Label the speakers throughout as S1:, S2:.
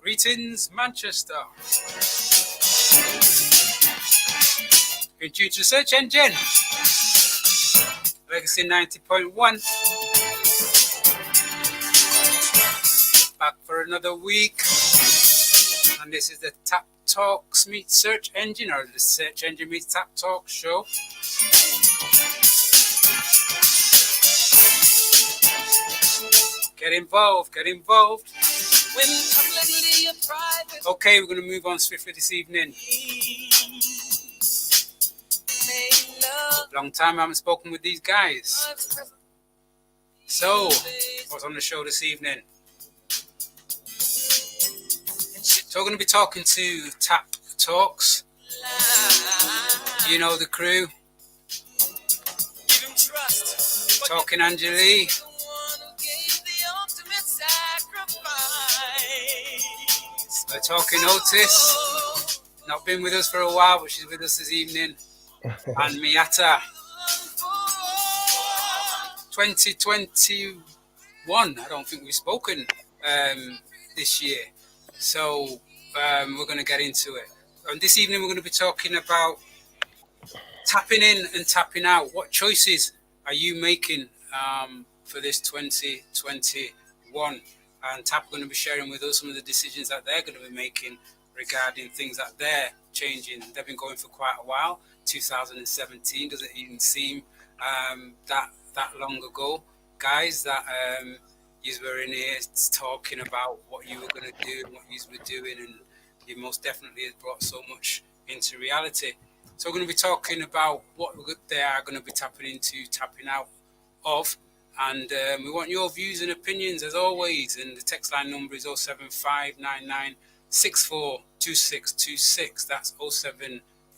S1: Greetings, Manchester. Been due to the search engine. Legacy 90.1. Back for another week. And this is the T.A.P Talks meet search engine, or the search engine meets T.A.P Talks show. Get involved, get involved. Okay, we're going to move on swiftly this evening. Long time I haven't spoken with these guys. So, what's on the show this evening? So we're going to be talking to T.A.P Talks. You know the crew. Talking Angeli. We're talking Otis. Not been with us for a while, but she's with us this evening. And Meatta. 2021. I don't think we've spoken this year. So we're going to get into it. And this evening we're going to be talking about tapping in and tapping out. What choices are you making for this 2021? And T.A.P are going to be sharing with us some of the decisions that they're going to be making regarding things that they're changing. They've been going for quite a while. 2017 doesn't even seem that long ago, guys. That you were in here talking about what you were going to do and what you were doing, and you most definitely has brought so much into reality. So we're going to be talking about what they are going to be tapping into, tapping out of. And we want your views and opinions as always. And the text line number is 07599642626. That's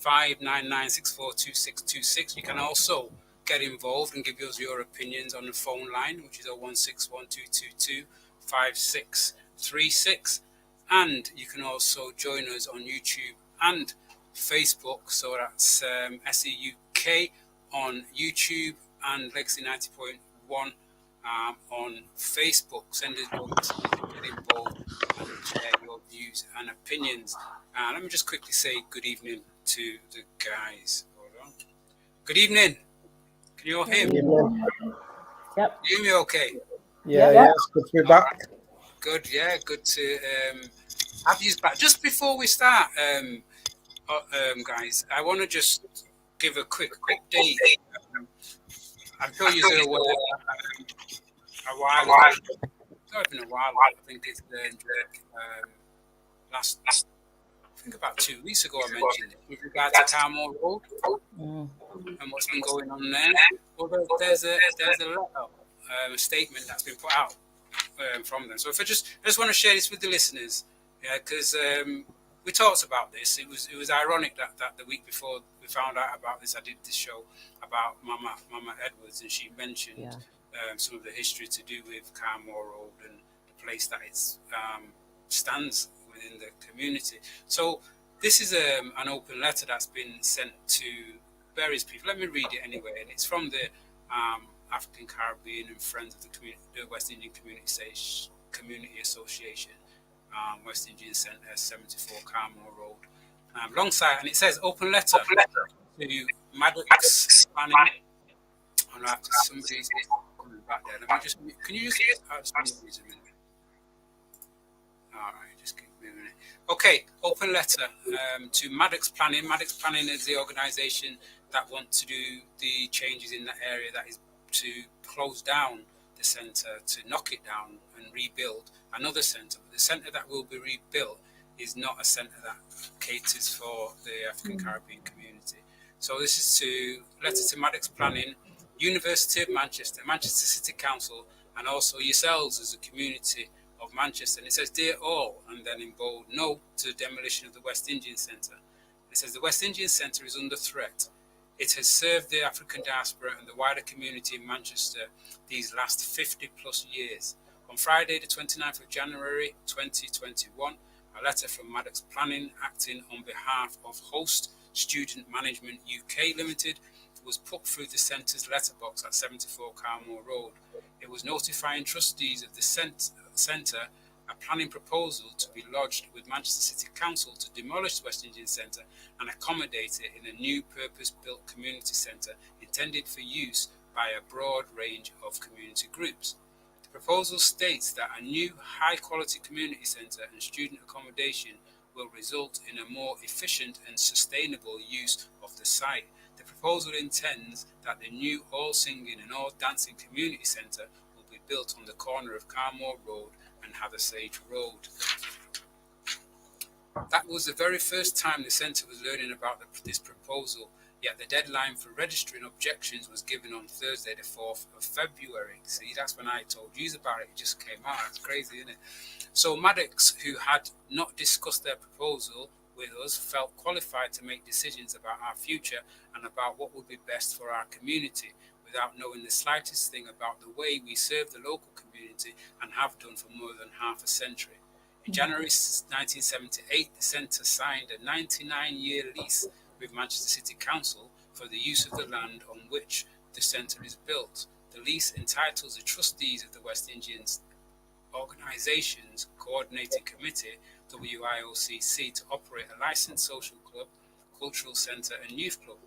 S1: 07599642626. You can also get involved and give us your opinions on the phone line, which is 01612225636. And you can also join us on YouTube and Facebook. So that's SEUK on YouTube and Legacy 90.1 on Facebook. Send us your messages, get involved and share your views and opinions. Let me just quickly say good evening to the guys. Hold on. Good evening. Can you all hear me?
S2: Yep.
S1: You hear me okay?
S3: Yeah, it's good to be back.
S1: Good, yeah, good to have you back. Just before we start, guys, I want to just give a quick update. I'm sure you're aware a while ago, not even a while ago, I think it's last, I think about 2 weeks ago I mentioned it, with regard to Kromah Road and what's been going on there. Well, there's a letter, a statement that's been put out from them. So if I just want to share this with the listeners, yeah, because we talked about this. It was ironic that the week before we found out about this, I did this show about Mama Edwards, and she mentioned some of the history to do with Kromah Road and the place that it stands within the community. So this is an open letter that's been sent to various people. Let me read it anyway, and it's from the African Caribbean and Friends of the West Indian Community Association, West Indian Centre, 74 Kromah Road. Alongside, and it says open letter to Maddox Planning. Oh no, somebody's coming back there. Let me just, can you just, a minute. All right, just give me a minute. Okay, open letter to Maddox Planning. Maddox Planning is the organisation that wants to do the changes in that area, that is to close down the centre, to knock it down and rebuild another centre. But the centre that will be rebuilt is not a centre that caters for the African Caribbean community. So this is to letter to Maddox Planning, University of Manchester, Manchester City Council, and also yourselves as a community of Manchester. And it says, dear all, and then in bold, no to the demolition of the West Indian Centre. It says the West Indian Centre is under threat. It has served the African diaspora and the wider community in Manchester these last 50 plus years. On Friday, the 29th of January 2021, a letter from Maddox Planning, acting on behalf of Host Student Management UK Limited, was put through the centre's letterbox at 74 Kromah Road. It was notifying trustees of the centre a planning proposal to be lodged with Manchester City Council to demolish the West Indian Centre and accommodate it in a new purpose-built community centre intended for use by a broad range of community groups. The proposal states that a new high-quality community centre and student accommodation will result in a more efficient and sustainable use of the site. The proposal intends that the new all-singing and all-dancing community centre will be built on the corner of Carmore Road and Hathersage Road. That was the very first time the centre was learning about this proposal, yet the deadline for registering objections was given on Thursday the 4th of February. See, that's when I told you about it. It just came out. It's crazy, isn't it? So Maddox, who had not discussed their proposal with us, felt qualified to make decisions about our future and about what would be best for our community without knowing the slightest thing about the way we serve the local community and have done for more than half a century. In January 1978, the centre signed a 99-year lease with Manchester City Council for the use of the land on which the centre is built. The lease entitles the trustees of the West Indian Organisations Coordinating Committee, WIOCC, to operate a licensed social club, cultural centre and youth club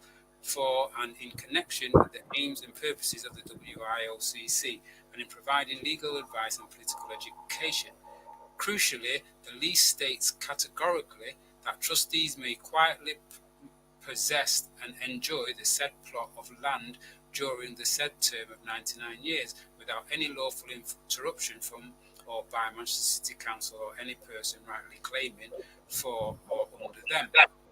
S1: for and in connection with the aims and purposes of the WIOCC and in providing legal advice and political education. Crucially, the lease states categorically that trustees may quietly possess and enjoy the said plot of land during the said term of 99 years without any lawful interruption from or by Manchester City Council or any person rightly claiming for or under them.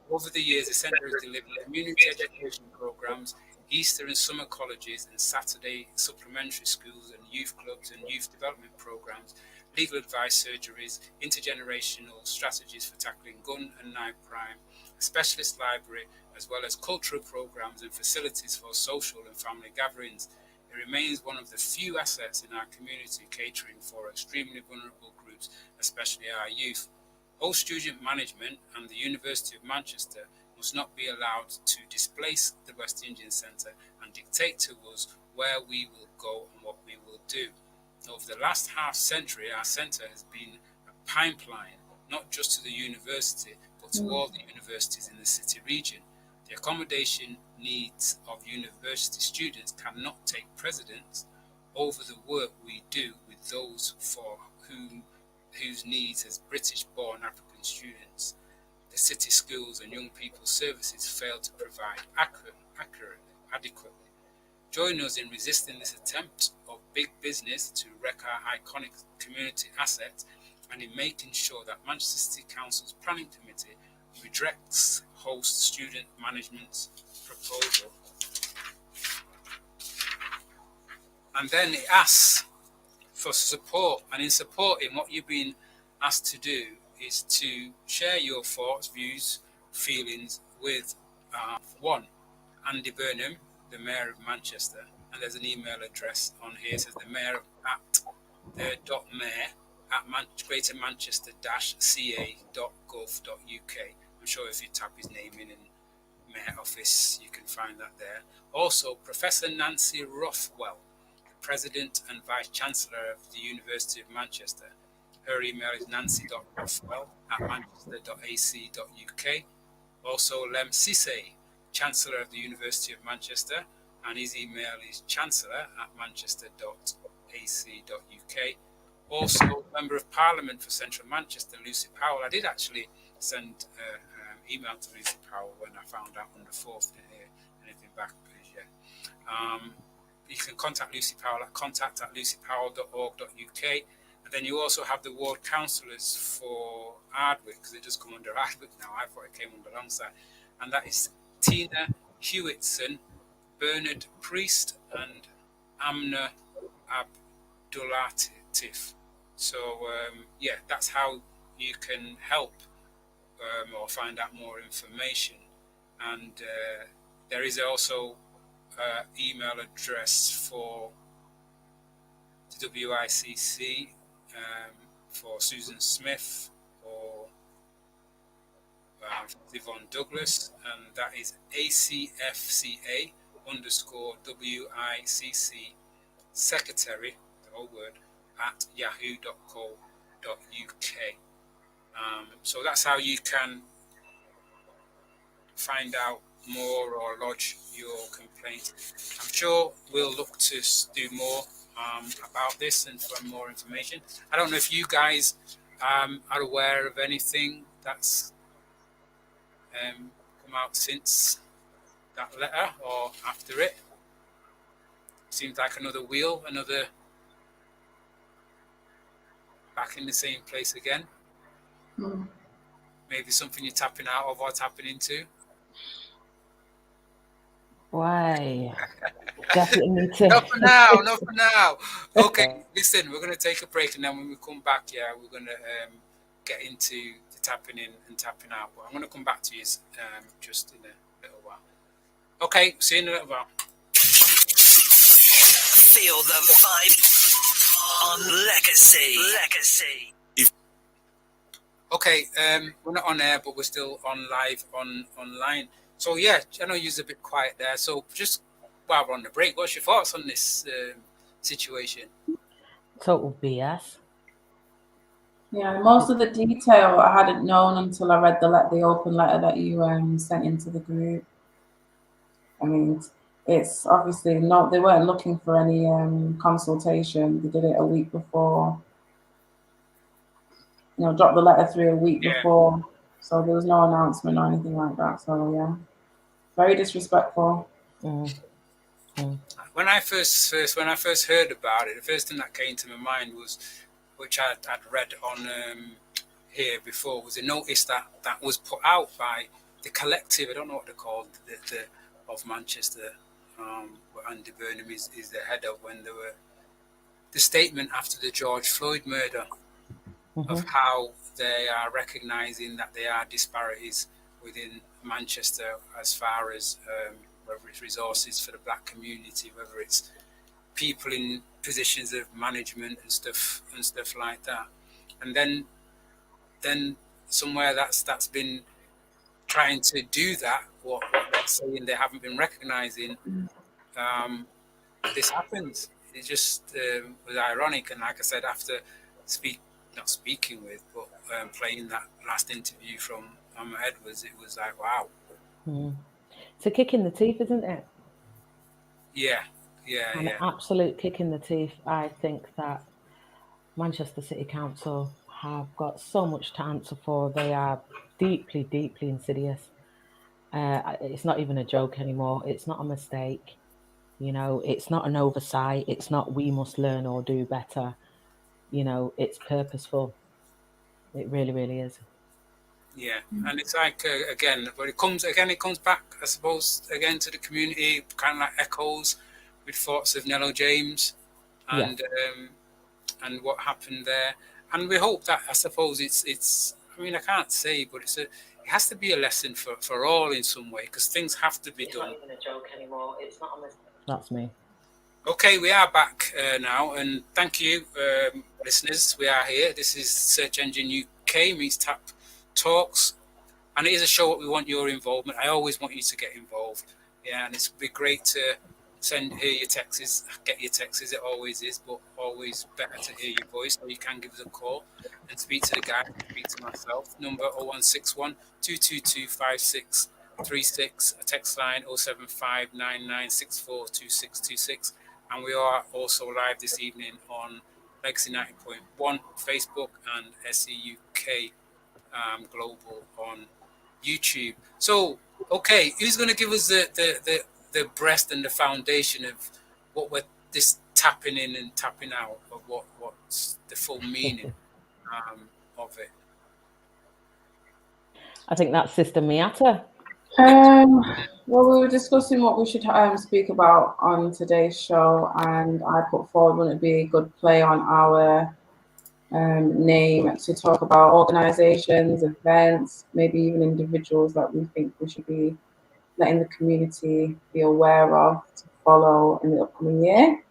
S1: Over the years, the centre has delivered community education programmes, Easter and summer colleges and Saturday supplementary schools and youth clubs and youth development programmes, legal advice surgeries, intergenerational strategies for tackling gun and knife crime, a specialist library, as well as cultural programmes and facilities for social and family gatherings. It remains one of the few assets in our community catering for extremely vulnerable groups, especially our youth. All student management and the University of Manchester must not be allowed to displace the West Indian Centre and dictate to us where we will go and what we will do. Over the last half century, our centre has been a pipeline, not just to the university, but to all the universities in the city region. The accommodation needs of university students cannot take precedence over the work we do with those for whose needs as British-born African students. The city schools and young people's services fail to provide adequately. Join us in resisting this attempt of big business to wreck our iconic community asset and in making sure that Manchester City Council's Planning Committee rejects host student management's proposal. And then it asks for support, and in supporting what you've been asked to do is to share your thoughts, views, feelings with one, Andy Burnham, the Mayor of Manchester, and there's an email address on here. It says the Mayor at mayor at Greater Manchester-ca.gov.uk. I'm sure if you tap his name in Mayor Office, you can find that there. Also, Professor Nancy Rothwell, President and Vice Chancellor of the University of Manchester. Her email is nancy.rothwell@manchester.ac.uk. Also, Lem Sisse, Chancellor of the University of Manchester, and his email is chancellor@manchester.ac.uk. Also, Member of Parliament for Central Manchester, Lucy Powell. I did actually send an email to Lucy Powell when I found out on the 4th. Didn't hear anything back yet. You can contact Lucy Powell at contact@lucypowell.org.uk. And then you also have the ward councillors for Ardwick, because it does come under Ardwick now. I thought it came under alongside. And that is Tina Hewitson, Bernard Priest, and Amna Abdulatif. So, that's how you can help or find out more information. And there is also email address for the WICC for Susan Smith or Yvonne Douglas, and that is ACFCA_WICC secretary, the whole word, at yahoo.co.uk. So that's how you can find out more or lodge your complaint. I'm sure we'll look to do more about this and for more information. I don't know if you guys are aware of anything that's come out since that letter or after it. Seems like another wheel, another back in the same place again. Maybe something you're tapping out of or tapping into.
S2: Why? Definitely need to.
S1: Not for now, not for now. Okay, listen, we're going to take a break, and then when we come back, we're going to get into the tapping in and tapping out. But I'm going to come back to you just in a little while. Okay, see you in a little while.
S4: Feel the vibe on Legacy.
S1: Okay, we're not on air, but we're still on live online. So I know you're a bit quiet there. So just while we're on the break, what's your thoughts on this situation?
S2: Total BS.
S5: Yeah, most of the detail I hadn't known until I read the open letter that you sent into the group. I mean, it's obviously they weren't looking for any consultation. They did it a week before. Dropped the letter through a week before, so there was no announcement or anything like that. So very disrespectful.
S1: When I first heard about it, the first thing that came to my mind was, which I'd read on here before, was a notice that was put out by the collective. I don't know what they're called, the of Manchester. Andy Burnham is the head of, when there were the statement after the George Floyd murder of how they are recognising that there are disparities within Manchester as far as whether it's resources for the black community, whether it's people in positions of management and stuff like that. And then somewhere that's been trying to do that, what they're saying they haven't been recognising, this happens. It just was ironic. And like I said, after not speaking with, but playing that last interview from Edwards, it was like, wow.
S2: It's a kick in the teeth, isn't it?
S1: Yeah.
S2: An absolute kick in the teeth. I think that Manchester City Council have got so much to answer for. They are deeply, deeply insidious. It's not even a joke anymore. It's not a mistake. It's not an oversight. It's not we must learn or do better. It's purposeful. It really, really is.
S1: Yeah, and it's like again, but it comes back, I suppose, again to the community, kind of like echoes with thoughts of Nello James and what happened there. And we hope that, I suppose, it's. I mean, I can't say, but it has to be a lesson for all in some way, because things have to be done.
S2: It's not even a joke anymore. It's not a mistake. That's me.
S1: Okay, we are back now, and thank you, listeners. We are here. This is Search Engine UK meets T.A.P Talks, and it is a show that we want your involvement. I always want you to get involved, and it's be great to hear your texts, get your texts. It always is, but always better to hear your voice. So you can give us a call and speak to the guy, speak to myself. Number 0161 222 5636, a text line 07599642626, and we are also live this evening on Legacy 90.1 Facebook and SEUK Global on YouTube. So, okay, who's going to give us the breast and the foundation of what we're this tapping in and tapping out of what's the full meaning of it?
S2: I think that's Sister Meatta.
S5: Well, we were discussing what we should speak about on today's show, and I put forward, wouldn't it be a good play on our name to talk about organizations, events, maybe even individuals that we think we should be letting the community be aware of to follow in the upcoming year.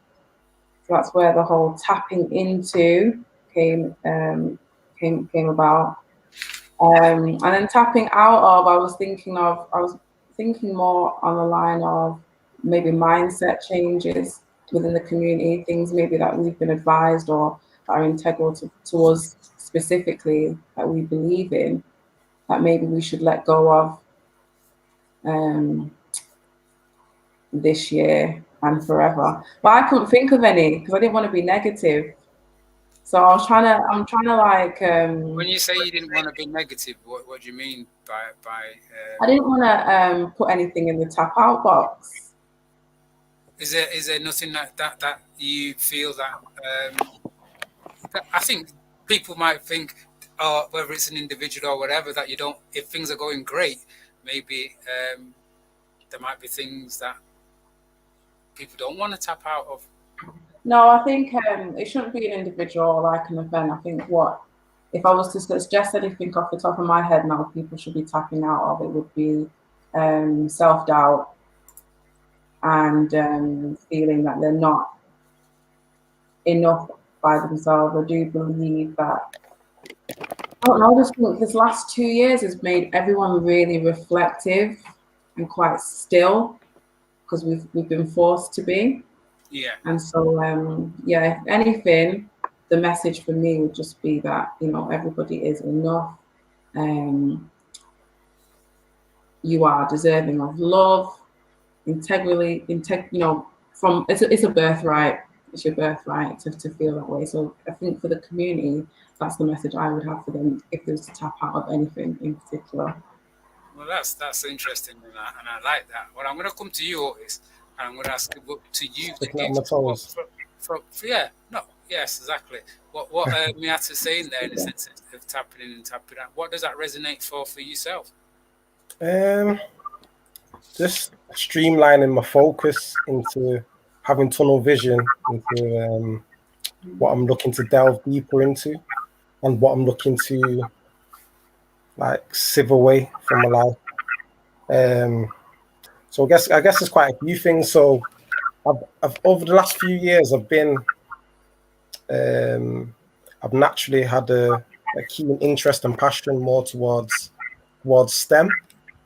S5: So that's where the whole tapping into came about. And then tapping out of, I was thinking more on the line of maybe mindset changes within the community, things maybe that we've been advised or are integral to us specifically that we believe in, that maybe we should let go of this year and forever. But I couldn't think of any because I didn't want to be negative. So I'm trying to like.
S1: When you say you didn't want to be negative, what do you mean by?
S5: I didn't want to put anything in the tap out box.
S1: Is there nothing that you feel that? I think people might think, whether it's an individual or whatever, that you don't. If things are going great, maybe there might be things that people don't want to tap out of.
S5: No, I think it shouldn't be an individual like an event. I think if I was to suggest anything off the top of my head now, people should be tapping out of, it would be self-doubt and feeling that they're not enough by themselves. I do believe that, I don't know, I just think this last 2 years has made everyone really reflective and quite still because we've been forced to be.
S1: Yeah. And
S5: so, if anything, the message for me would just be that, everybody is enough. You are deserving of love, integrity, it's a birthright. It's your birthright to feel that way. So I think for the community, that's the message I would have for them if they was to tap out of anything in particular.
S1: Well, that's interesting, and I like that. Well, I'm going to come to you, Otis. I'm going to ask to you. Yes, exactly. What Meatta's saying there in the sense of tapping in and tapping out. What does that resonate for yourself?
S3: Just streamlining my focus into having tunnel vision into what I'm looking to delve deeper into and what I'm looking to like sieve away from my life. So I guess there's quite a few things. So I've over the last few years, I've naturally had a keen interest and passion more towards STEM.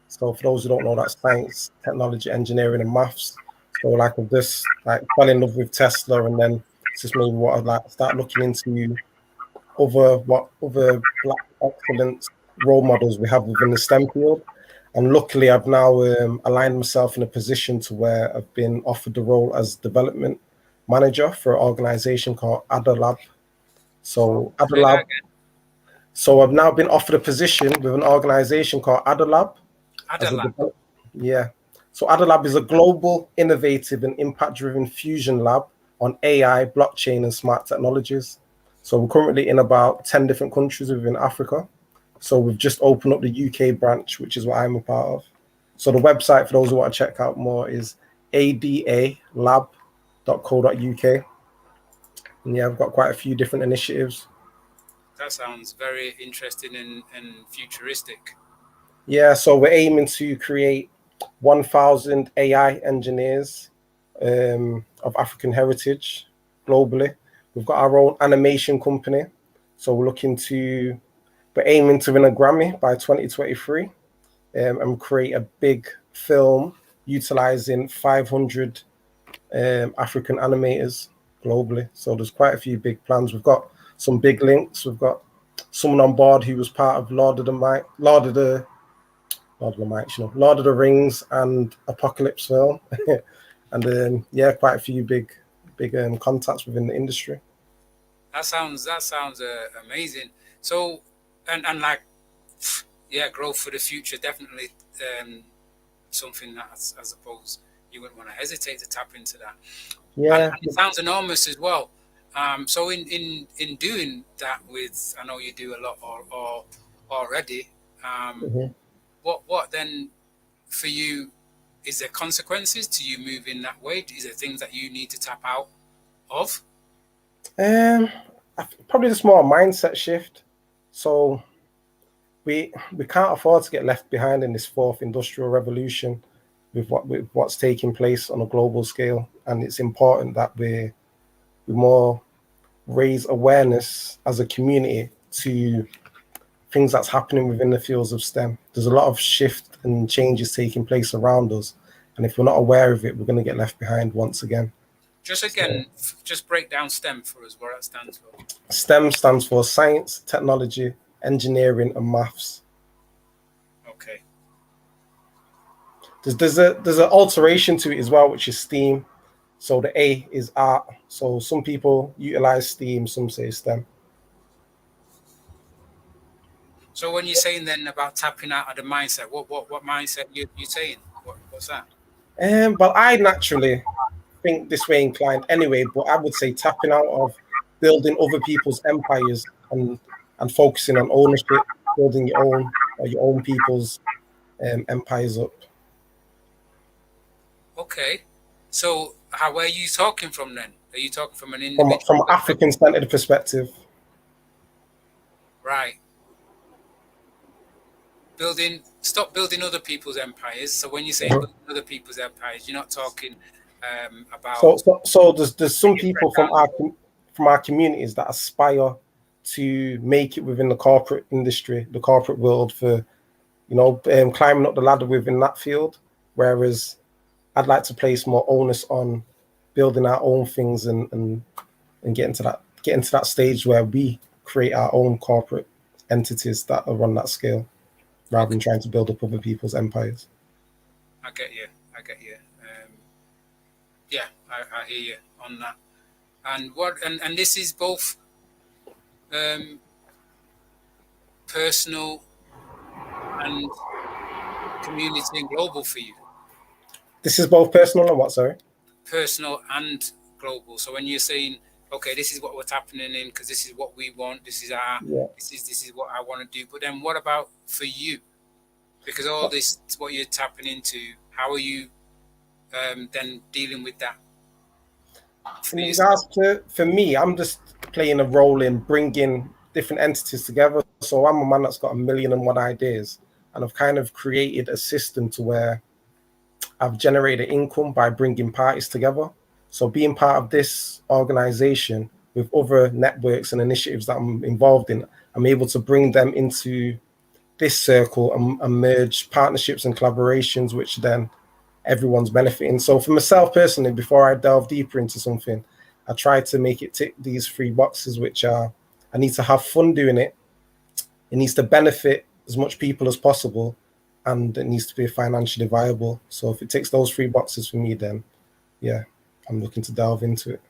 S3: So for those who don't know, that's science, technology, engineering, and maths. So like I've just like fell in love with Tesla, and then it's just maybe what I'd like to start looking into other Black excellence role models we have within the STEM field. And luckily, I've now aligned myself in a position to where I've been offered the role as development manager for an organization called Ada Lab. So Ada Lab. So I've now been offered a position with an organization called Ada Lab. Yeah. So Ada Lab is a global, innovative, and impact-driven fusion lab on AI, blockchain, and smart technologies. So we're currently in about 10 different countries within Africa. So we've just opened up the UK branch, which is what I'm a part of. So the website for those who want to check out more is adalab.co.uk. And yeah, I've got quite a few different initiatives.
S1: That sounds very interesting and futuristic.
S3: Yeah, so we're aiming to create 1,000 AI engineers of African heritage globally. We've got our own animation company. So we're aiming to win a Grammy by 2023 and create a big film utilizing 500 African animators globally. So there's quite a few big plans. We've got some big links. We've got someone on board who was part of Lord of the Rings and Apocalypse film. And quite a few big contacts within the industry.
S1: That sounds amazing. So and like, yeah, growth for the future, definitely something that I suppose you wouldn't want to hesitate to tap into that.
S3: Yeah,
S1: and it sounds enormous as well. So in doing that, with, I know you do a lot or already. What then for you? Is there consequences to you moving that way? Is there things that you need to tap out of?
S3: Probably just more a mindset shift. So we can't afford to get left behind in this fourth industrial revolution with what's taking place on a global scale. And it's important that we more raise awareness as a community to things that's happening within the fields of STEM. There's a lot of shift and changes taking place around us. And if we're not aware of it, we're going to get left behind once again.
S1: Just again, just break down STEM for us, what that stands for.
S3: STEM stands for science, technology, engineering, and maths.
S1: Okay.
S3: There's an alteration to it as well, which is STEAM. So the A is art. So some people utilize STEAM, some say STEM.
S1: So when you're saying then about tapping out of the mindset, what mindset you saying? What's that?
S3: Well, I naturally think this way inclined anyway, but I would say tapping out of building other people's empires and focusing on ownership, building your own people's empires up.
S1: Okay. So where are you talking from then? Are you talking from an individual?
S3: From an African-centered perspective.
S1: Right. Stop building other people's empires. So when you say building other people's empires, you're not talking about.
S3: So there's some people from our communities that aspire to make it within the corporate industry, the corporate world, for climbing up the ladder within that field. Whereas I'd like to place more onus on building our own things and getting to that stage where we create our own corporate entities that are on that scale, rather than trying to build up other people's empires.
S1: I get you. Yeah, I hear you on that. And this is both personal and community and global for you. This is both personal and what, sorry? Personal and global. So when you're saying, okay, this is what we're happening in because this is what we want, this is this is what I want to do. But then what about for you? Because all this is what you're tapping into. How are you then dealing with that? For me, I'm just playing a role in bringing different entities together. So I'm a man that's got 1,000,001 ideas, and I've kind of created a system to where I've generated income by bringing parties together. So being part of this organization with other networks and initiatives that I'm involved in, I'm able to bring them into this circle and merge partnerships and collaborations, which then everyone's benefiting. So for myself personally, before I delve deeper into something, I try to make it tick these 3 boxes, which are, I need to have fun doing it. It needs to benefit as much people as possible, and it needs to be financially viable. So if it ticks those 3 boxes for me, then yeah, I'm looking to delve into it.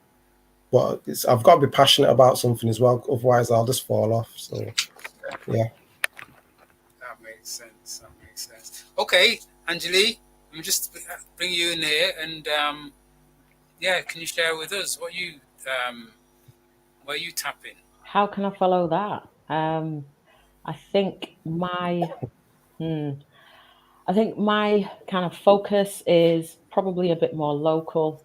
S1: But I've got to be passionate about something as well. Otherwise, I'll just fall off. So yeah. That makes sense. Okay, Angeli, let me just bring you in here, and can you share with us what you where you tapping?
S2: How can I follow that? I think my kind of focus is probably a bit more local,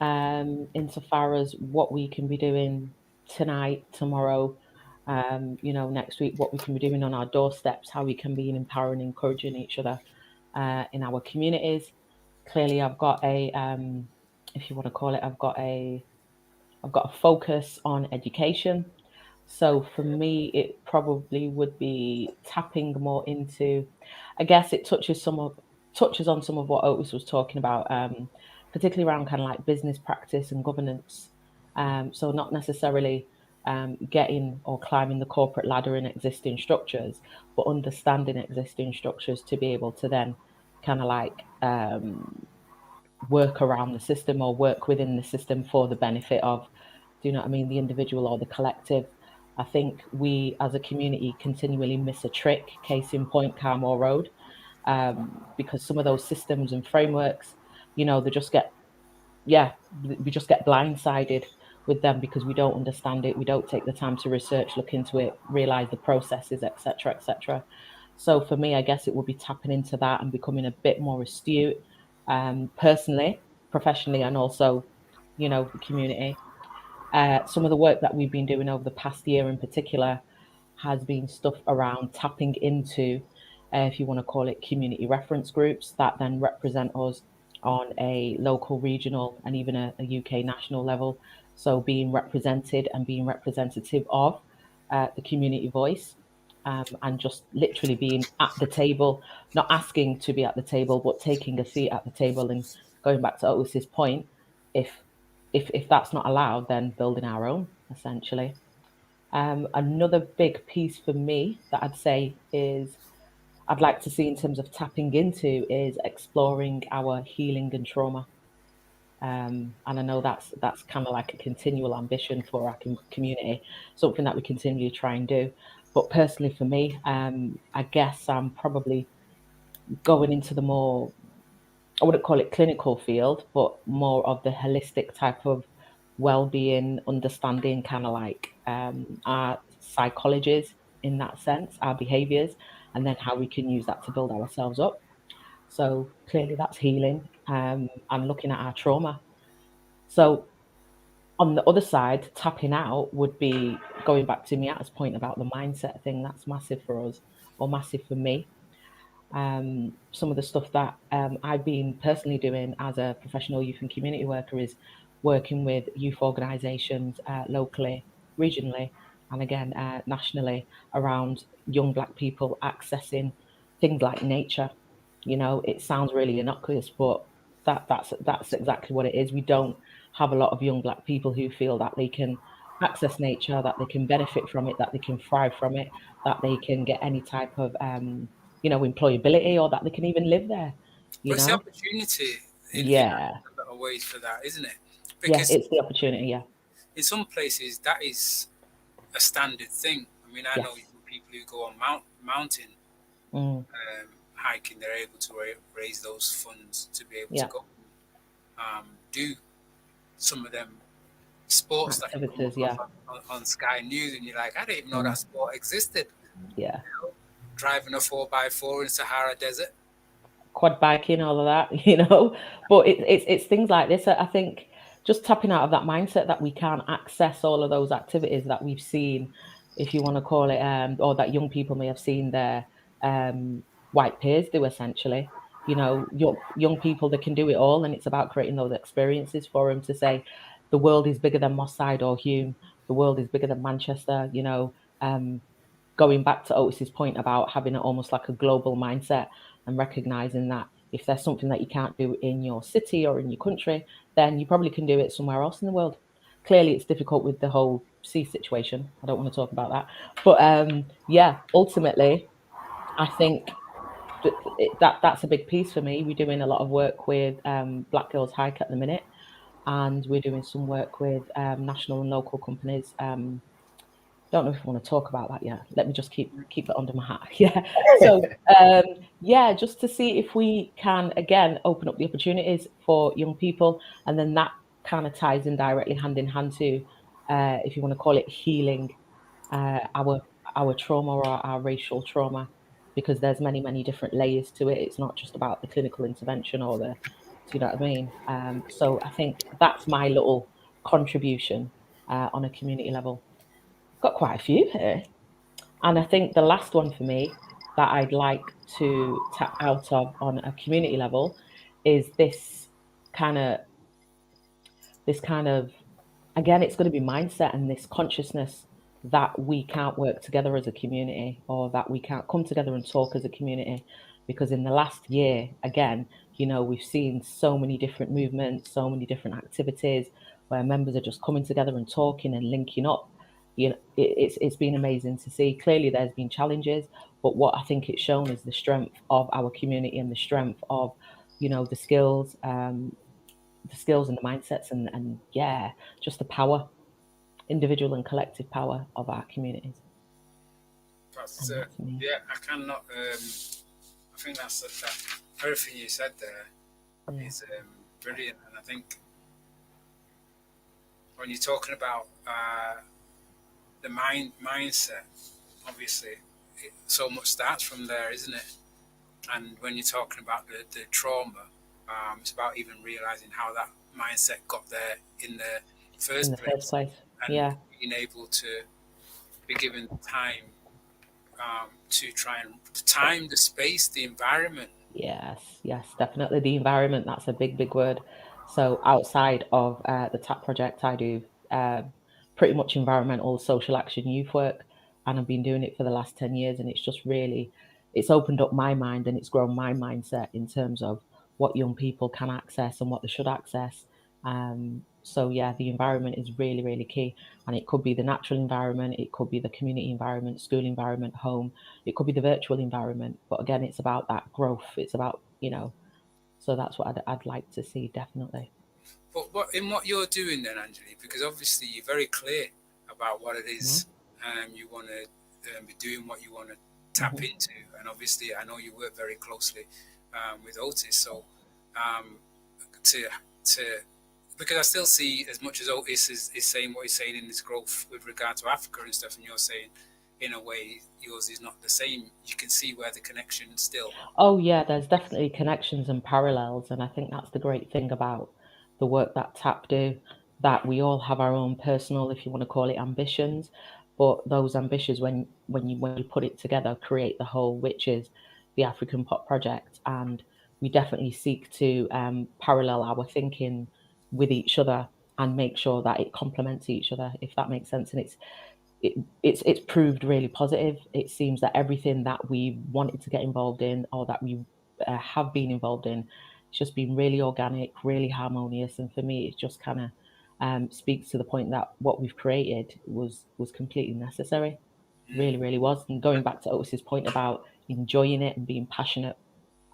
S2: insofar as what we can be doing tonight, tomorrow, next week, what we can be doing on our doorsteps, how we can be empowering, encouraging each other in our communities. Clearly, I've got a, if you want to call it, I've got a focus on education. So for me, it probably would be tapping more into, I guess it touches on some of what Otis was talking about, particularly around kind of like business practice and governance. So not necessarily getting or climbing the corporate ladder in existing structures, but understanding existing structures to be able to then kind of like work around the system or work within the system for the benefit of, do you know what I mean, the individual or the collective. I think we as a community continually miss a trick, case in point, Carmore Road, because some of those systems and frameworks, we just get blindsided with them because we don't understand it. We don't take the time to research, look into it, realize the processes, etc., etc. So for me, I guess it will be tapping into that and becoming a bit more astute, personally, professionally, and also, the community. Some of the work that we've been doing over the past year in particular has been stuff around tapping into, if you want to call it, community reference groups that then represent us on a local, regional, and even a UK national level. So being represented and being representative of the community voice, and just literally being at the table, not asking to be at the table, but taking a seat at the table. And going back to Otis's point, if if that's not allowed, then building our own, essentially. Another big piece for me that I'd say is I'd like to see in terms of tapping into is exploring our healing and trauma. And I know that's kind of like a continual ambition for our community, something that we continue to try and do. But personally, for me, I guess I'm probably going into the more, I wouldn't call it clinical field, but more of the holistic type of well-being, understanding, kind of like our psychologies in that sense, our behaviors, and then how we can use that to build ourselves up. So clearly that's healing, and looking at our trauma. So on the other side, tapping out would be going back to Meatta's point about the mindset thing. That's massive for us, or massive for me. Some of the stuff that I've been personally doing as a professional youth and community worker is working with youth organisations locally, regionally, and again nationally around young Black people accessing things like nature. You know, it sounds really innocuous, but that's exactly what it is. We don't have a lot of young Black people who feel that they can access nature, that they can benefit from it, that they can thrive from it, that they can get any type of employability, or that they can even live there.
S1: But it's the opportunity in
S2: Yeah,
S1: a lot of ways for that, isn't it?
S2: yeah,
S1: Because
S2: it's the opportunity. Yeah,
S1: in some places that is a standard thing. I mean, I know
S2: yes,
S1: people who go on mountain hiking, they're able to raise those funds to be able to
S2: yeah,
S1: go do some of them sports that you come
S2: activities.
S1: across
S2: Yeah,
S1: on Sky News, and you're like, I didn't even know
S2: mm,
S1: that sport existed.
S2: yeah.
S1: Driving a 4x4 in Sahara Desert.
S2: Quad biking, all of that, But it's things like this. I think just tapping out of that mindset that we can't access all of those activities that we've seen, if you want to call it, or that young people may have seen their white peers do, essentially. Young people, they can do it all, and it's about creating those experiences for them to say, the world is bigger than Moss Side or Hume, the world is bigger than Manchester. Going back to Otis's point about having it almost like a global mindset and recognizing that if there's something that you can't do in your city or in your country, then you probably can do it somewhere else in the world. Clearly, it's difficult with the whole sea situation. I don't want to talk about that. But yeah, ultimately, I think that's a big piece for me. We're doing a lot of work with Black Girls Hike at the minute, and we're doing some work with national and local companies. Don't know if I want to talk about that yet. Let me just keep that under my hat. Yeah. So yeah, just to see if we can again open up the opportunities for young people, and then that kind of ties in directly hand in hand to, if you want to call it healing, our trauma or our racial trauma, because there's many different layers to it. It's not just about the clinical intervention or the, do you know what I mean? So I think that's my little contribution on a community level. Got quite a few here. And I think the last one for me that I'd like to tap out of on a community level is this kind of again, it's going to be mindset and this consciousness that we can't work together as a community, or that we can't come together and talk as a community. Because in the last year, again, we've seen so many different movements, so many different activities where members are just coming together and talking and linking up. It's been amazing to see. Clearly there's been challenges, but what I think it's shown is the strength of our community and the strength of the skills, and the mindsets, and yeah, just the power, individual and collective power of our communities.
S1: That's, yeah, I cannot. I think that everything you said there is brilliant, and I think when you're talking about the mindset, obviously, so much starts from there, isn't it? And when you're talking about the trauma, it's about even realizing how that mindset got there in the first place. And being able to be given time to try and the space, the environment.
S2: Yes, definitely the environment. That's a big word. So outside of the TAP project, I do pretty much environmental social action youth work, and I've been doing it for the last 10 years, and it's opened up my mind, and it's grown my mindset in terms of what young people can access and what they should access, So yeah, the environment is really, really key, and it could be the natural environment, it could be the community environment, school environment, home, it could be the virtual environment. But again, it's about that growth. It's about, so that's what I'd like to see, definitely.
S1: But what you're doing then, Angeli, because obviously you're very clear about what it is you want to be doing, what you want to tap into, and obviously I know you work very closely with Otis, so to because I still see, as much as Otis is saying what he's saying in his growth with regard to Africa and stuff, and you're saying in a way yours is not the same, you can see where the connection still.
S2: Oh yeah, there's definitely connections and parallels, and I think that's the great thing about the work that T.A.P do, that we all have our own personal, if you want to call it, ambitions, but those ambitions, when you put it together, create the whole, which is the African Pop Project. And we definitely seek to parallel our thinking with each other and make sure that it complements each other, if that makes sense. And it's proved really positive. It seems that everything that we wanted to get involved in, or that we have been involved in, it's just been really organic, really harmonious. And for me, it just kind of speaks to the point that what we've created was completely necessary. Really, really was. And going back to Otis's point about enjoying it and being passionate,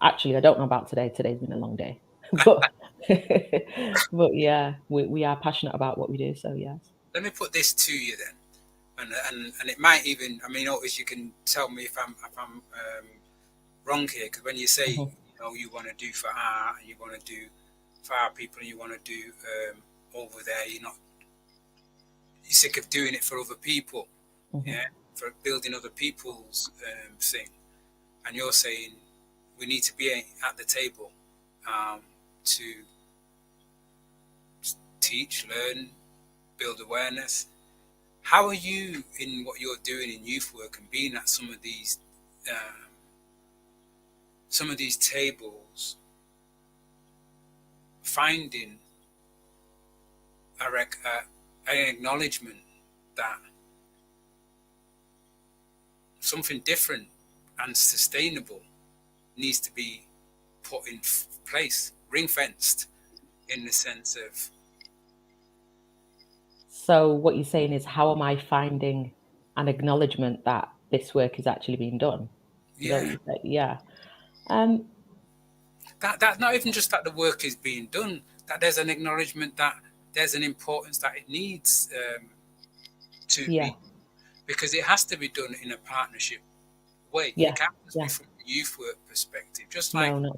S2: actually, I don't know about today. Today's been a long day, but but yeah, we are passionate about what we do. So yes.
S1: Let me put this to you then. And it might even, I mean, Otis, you can tell me if I'm wrong here, because when you say you want to do for art, and you want to do for our people, and you want to do over there, you're sick of doing it for other people, for building other people's thing, and you're saying we need to be at the table to teach, learn, build awareness. How are you in what you're doing in youth work and being at some of these tables, finding an acknowledgement that something different and sustainable needs to be put in place, ring-fenced, in the sense of...
S2: So what you're saying is, how am I finding an acknowledgement that this work is actually being done?
S1: Yeah.
S2: Yeah.
S1: That not even just that the work is being done, that there's an acknowledgement that there's an importance that it needs to be, because it has to be done in a partnership way. It can't just be from a youth work perspective. Just like when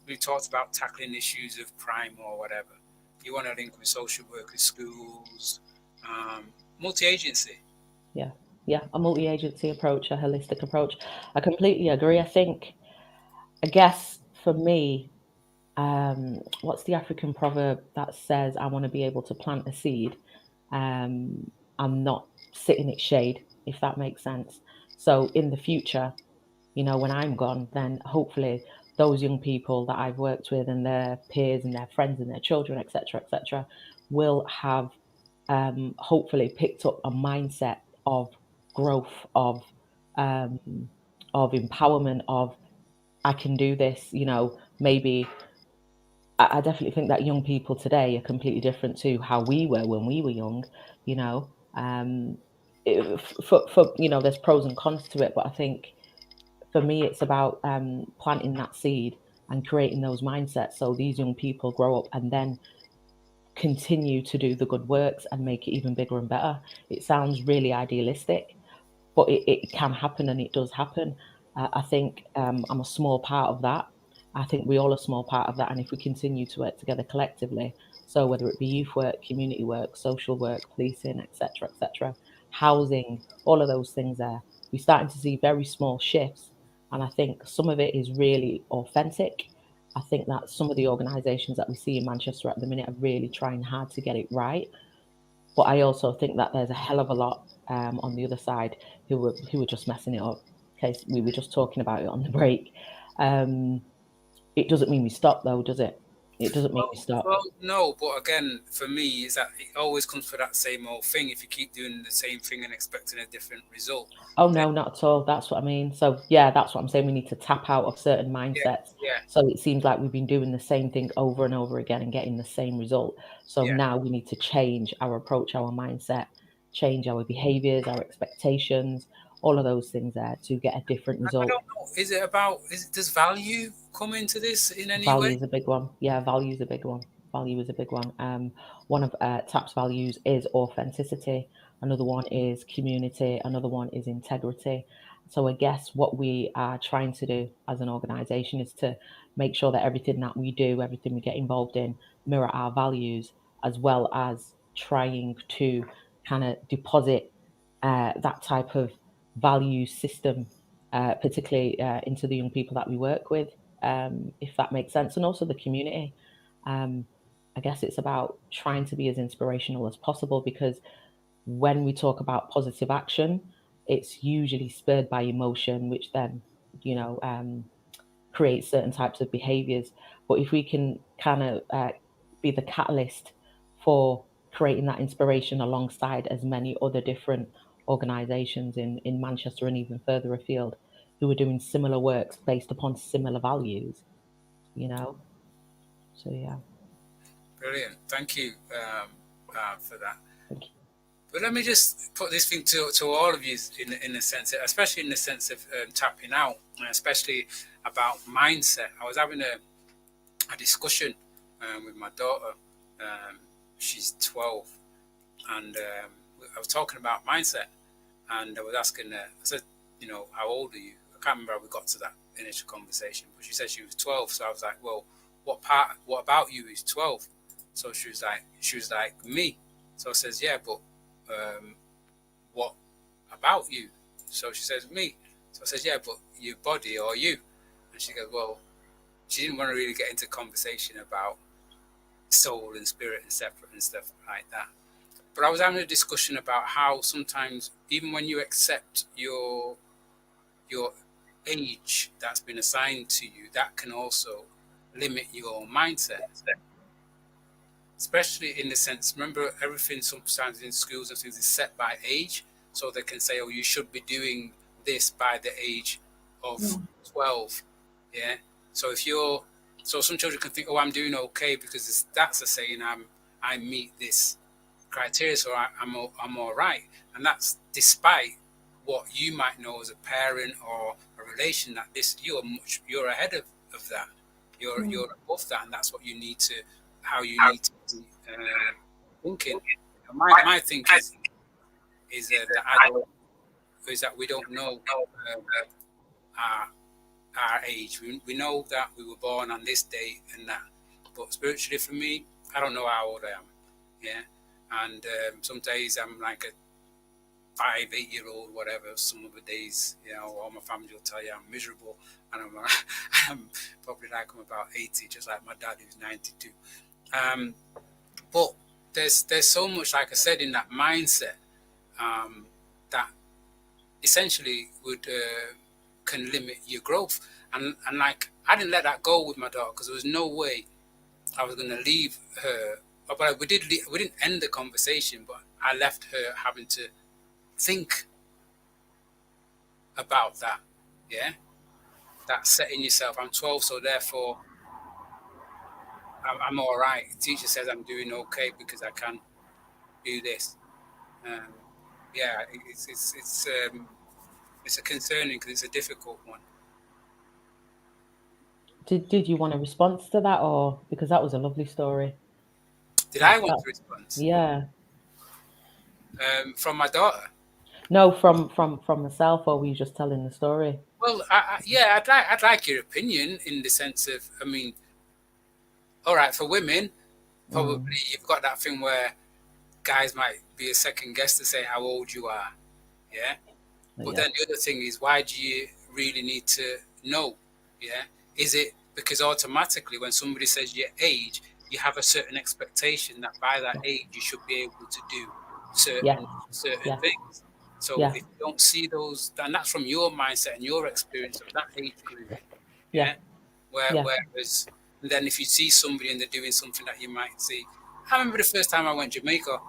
S1: we talked about tackling issues of crime or whatever, you want to link with social workers, schools, multi-agency.
S2: Yeah, a multi-agency approach, a holistic approach. I completely agree. I guess for me, what's the African proverb that says, I want to be able to plant a seed and not sit in its shade, if that makes sense. So in the future, when I'm gone, then hopefully those young people that I've worked with and their peers and their friends and their children, etc., will have hopefully picked up a mindset of growth, of empowerment, of I can do this. Maybe I definitely think that young people today are completely different to how we were when we were young. There's pros and cons to it, but I think for me, it's about planting that seed and creating those mindsets so these young people grow up and then continue to do the good works and make it even bigger and better. It sounds really idealistic, but it can happen, and it does happen. I think I'm a small part of that. I think we all are a small part of that. And if we continue to work together collectively, so whether it be youth work, community work, social work, policing, etc., housing, all of those things there, we're starting to see very small shifts. And I think some of it is really authentic. I think that some of the organisations that we see in Manchester at the minute are really trying hard to get it right. But I also think that there's a hell of a lot on the other side who were just messing it up. Okay, we were just talking about it on the break. It doesn't mean we stop, though, does it? It doesn't mean you stop.
S1: Well, no, but again, for me, is that it always comes for that same old thing. If you keep doing the same thing and expecting a different result.
S2: Oh no, not at all. That's what I mean. So yeah, that's what I'm saying. We need to tap out of certain mindsets.
S1: Yeah.
S2: So it seems like we've been doing the same thing over and over again and getting the same result. So now we need to change our approach, our mindset, change our behaviors, our expectations, all of those things there to get a different result.
S1: I don't know. Is it about? Does value come into this in any
S2: Value
S1: way?
S2: is a big one. Yeah, value is a big one. Value is a big one. One of TAP's values is authenticity. Another one is community. Another one is integrity. So I guess what we are trying to do as an organisation is to make sure that everything that we do, everything we get involved in, mirror our values, as well as trying to kind of deposit that type of value system, particularly into the young people that we work with. If that makes sense, and also the community. I guess it's about trying to be as inspirational as possible, because when we talk about positive action, it's usually spurred by emotion, which then, creates certain types of behaviors. But if we can kind of be the catalyst for creating that inspiration alongside as many other different organizations in Manchester and even further afield who are doing similar works based upon similar values, So yeah.
S1: Brilliant. Thank you for that.
S2: Thank you.
S1: But let me just put this thing to all of you in a sense, especially in the sense of tapping out, especially about mindset. I was having a discussion with my daughter. She's 12, and I was talking about mindset, and I was asking her, I said, how old are you? I can't remember how we got to that initial conversation, but she said she was 12. So I was like, well, what about you is 12? So she was like, me. So I says, yeah, but what about you? So she says, me. So I says, yeah, but your body or you? And she goes, well, she didn't want to really get into conversation about soul and spirit and separate and stuff like that. But I was having a discussion about how sometimes, even when you accept your age that's been assigned to you, that can also limit your mindset. Especially in the sense, remember, everything sometimes in schools and things is set by age. So they can say, oh, you should be doing this by the age of 12. Yeah. So so some children can think, oh, I'm doing okay because that's a saying I meet this criteria, so I'm all right. And that's despite what you might know as a parent or a relation, that you're ahead of that. You're above that, and that's what you need to, how you need to be thinking. My thinking is that we don't know our age. We know that we were born on this date and that, but spiritually for me, I don't know how old I am. Yeah, and some days I'm like a 5-8-year-old, whatever. Some of the days, all my family will tell you I'm miserable, and I'm probably like I'm about 80, just like my dad who's 92. But there's so much, like I said, in that mindset that essentially can limit your growth. And like, I didn't let that go with my daughter, because there was no way I was going to leave her. But we didn't end the conversation, but I left her having to think about that. Yeah, that setting yourself. I'm 12, so therefore I'm all right. The teacher says I'm doing okay because I can do this. Yeah, it's a concerning, because it's a difficult one.
S2: Did you want a response to that, or because that was a lovely story?
S1: Did I want a response?
S2: Yeah.
S1: From my daughter?
S2: No, from myself, or were you just telling the story?
S1: Well, I'd like your opinion, in the sense of, I mean, all right, for women, probably you've got that thing where guys might be a second guess to say how old you are, yeah? But then the other thing is, why do you really need to know, yeah? Is it because automatically when somebody says your age, you have a certain expectation that by that age you should be able to do certain things? So if you don't see those, and that's from your mindset and your experience of that age group, whereas And then if you see somebody and they're doing something that you might see. I remember the first time I went to Jamaica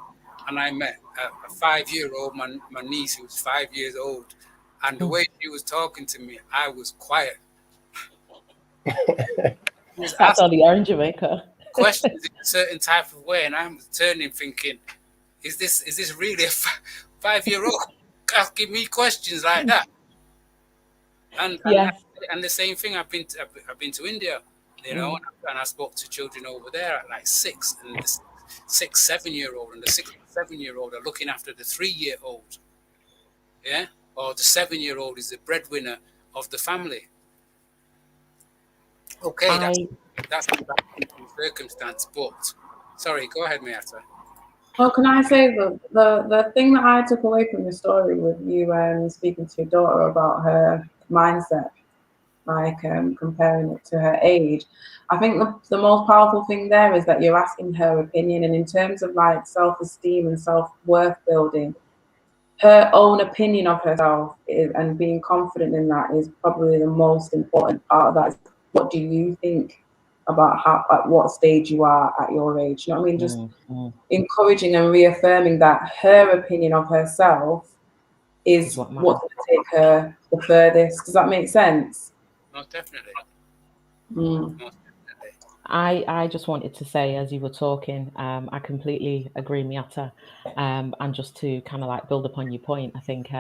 S1: and I met a 5-year-old, my niece who was 5 years old. And the way she was talking to me, I was quiet. She was
S2: That's all
S1: asking
S2: the orange Jamaica.
S1: questions in a certain type of way. And I'm turning thinking, is this really a 5-year-old asking me questions like that? And the same thing. I've been to India, you know, and I spoke to children over there at like 6, and the 6-7-year-old and the 6-7-year-old are looking after the 3-year-old, yeah, or the 7-year-old is the breadwinner of the family. Okay, that's the circumstance. But sorry, go ahead, Meatta.
S5: Well, can I say the thing that I took away from the story with you speaking to your daughter about her mindset, like comparing it to her age, I think the most powerful thing there is that you're asking her opinion, and in terms of like self-esteem and self-worth building, her own opinion of herself and being confident in that is probably the most important part of that. What do you think about how at what stage you are at your age? You know what I mean? Just encouraging and reaffirming that her opinion of herself is what's going to take her the furthest. Does that make sense?
S1: Most definitely.
S5: Most
S1: definitely.
S2: I just wanted to say, as you were talking, I completely agree, Meatta. And just to kind of like build upon your point, I think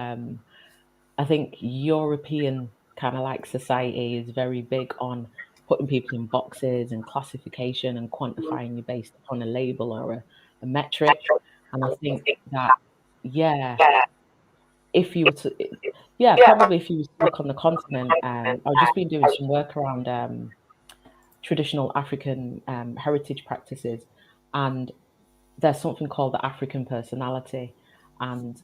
S2: European kind of like society is very big on putting people in boxes and classification and quantifying you based upon a label or a metric. And I think that, if you were to, probably if you were stuck on the continent, I've just been doing some work around traditional African heritage practices, and there's something called the African personality, and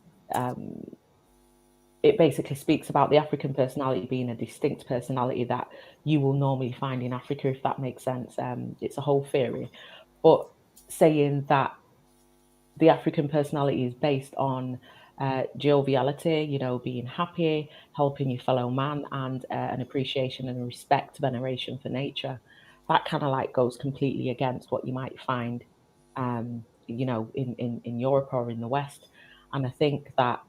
S2: it basically speaks about the African personality being a distinct personality that you will normally find in Africa, if that makes sense. It's a whole theory, but saying that the African personality is based on joviality, you know, being happy, helping your fellow man, and an appreciation and respect, veneration for nature. That kind of like goes completely against what you might find, you know, in Europe or in the West. And I think that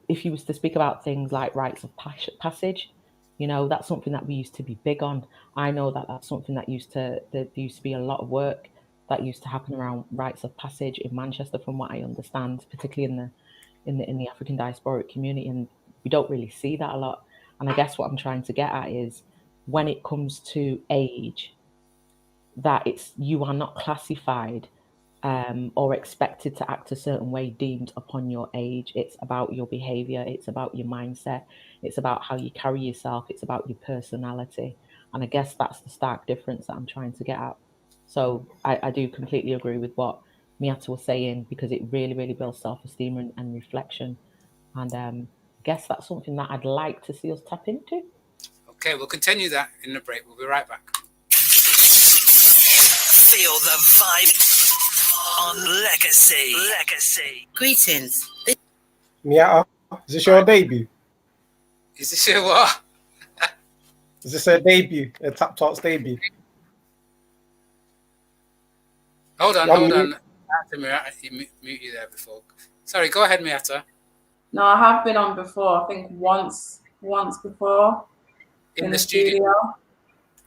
S2: if you was to speak about things like rites of passage, you know, that's something that we used to be big on. I know that that's something that there used to be a lot of work that used to happen around rites of passage in Manchester, from what I understand, particularly in the African diasporic community, and we don't really see that a lot. And I guess what I'm trying to get at is, when it comes to age, that you are not classified or expected to act a certain way deemed upon your age. It's about your behavior, it's about your mindset, it's about how you carry yourself, it's about your personality. And I guess that's the stark difference that I'm trying to get at. So I do completely agree with what Meatta was saying, because it really, really builds self-esteem and reflection. And I guess that's something that I'd like to see us tap into.
S1: Okay, we'll continue that in the break. We'll be right back.
S4: Feel the vibe on Legacy.
S6: Greetings.
S3: Meatta, is this your debut?
S1: Is this your what?
S3: Is this her debut? A T.A.P Talks debut?
S1: Hold on. You muted you there before. Sorry, go ahead, Meatta.
S5: No, I have been on before. I think once before
S1: in the studio.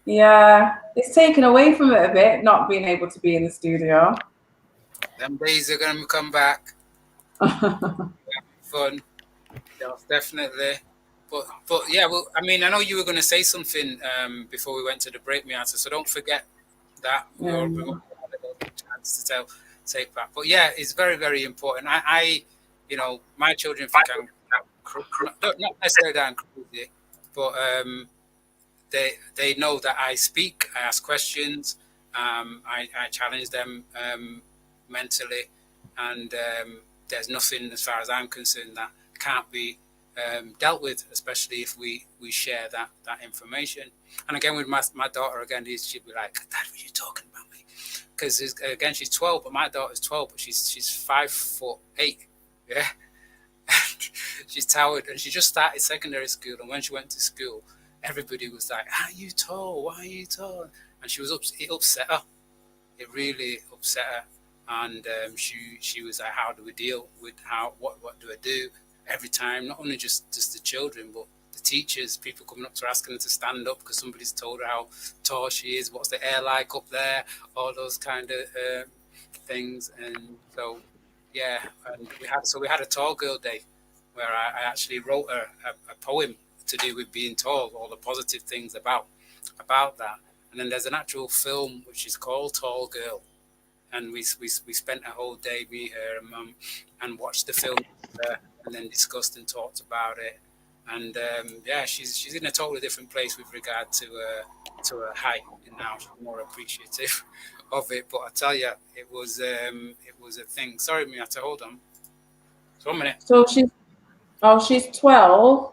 S5: Yeah, it's taken away from it a bit, not being able to be in the studio.
S1: Them days are going to come back. Fun. Yes, definitely. But yeah, well, I mean, I know you were going to say something before we went to the break, Meatta, so don't forget that. We all had a chance to take that. But yeah, it's very, very important. I you know, my children think I'm not necessarily that I'm crazy, but they know that I speak, I ask questions, I challenge them mentally, and there's nothing, as far as I'm concerned, that can't be dealt with, especially if we share that information. And again, with my daughter, again, she'd be like, "Dad, what are you talking about me?" Because again, she's 12, but my daughter's 12, but she's 5'8", yeah. She's towered, and she just started secondary school, and when she went to school, everybody was like, "Are you tall? Why are you tall?" And she was it upset her. It really upset her, and she was like, "How do we deal with what do I do?" Every time, not only just the children, but the teachers, people coming up to her asking her to stand up because somebody's told her how tall she is, what's the air like up there, all those kind of things. And so, yeah, and we had a tall girl day where I actually wrote a poem to do with being tall, all the positive things about that. And then there's an actual film which is called Tall Girl, and we spent a whole day, me, her, and mum, and watched the film and then discussed and talked about it. And yeah, she's in a totally different place with regard to her height, and now she's more appreciative of it. But I tell you, it was a thing. Sorry, Meatta, hold on. So 1 minute.
S5: So she's 12.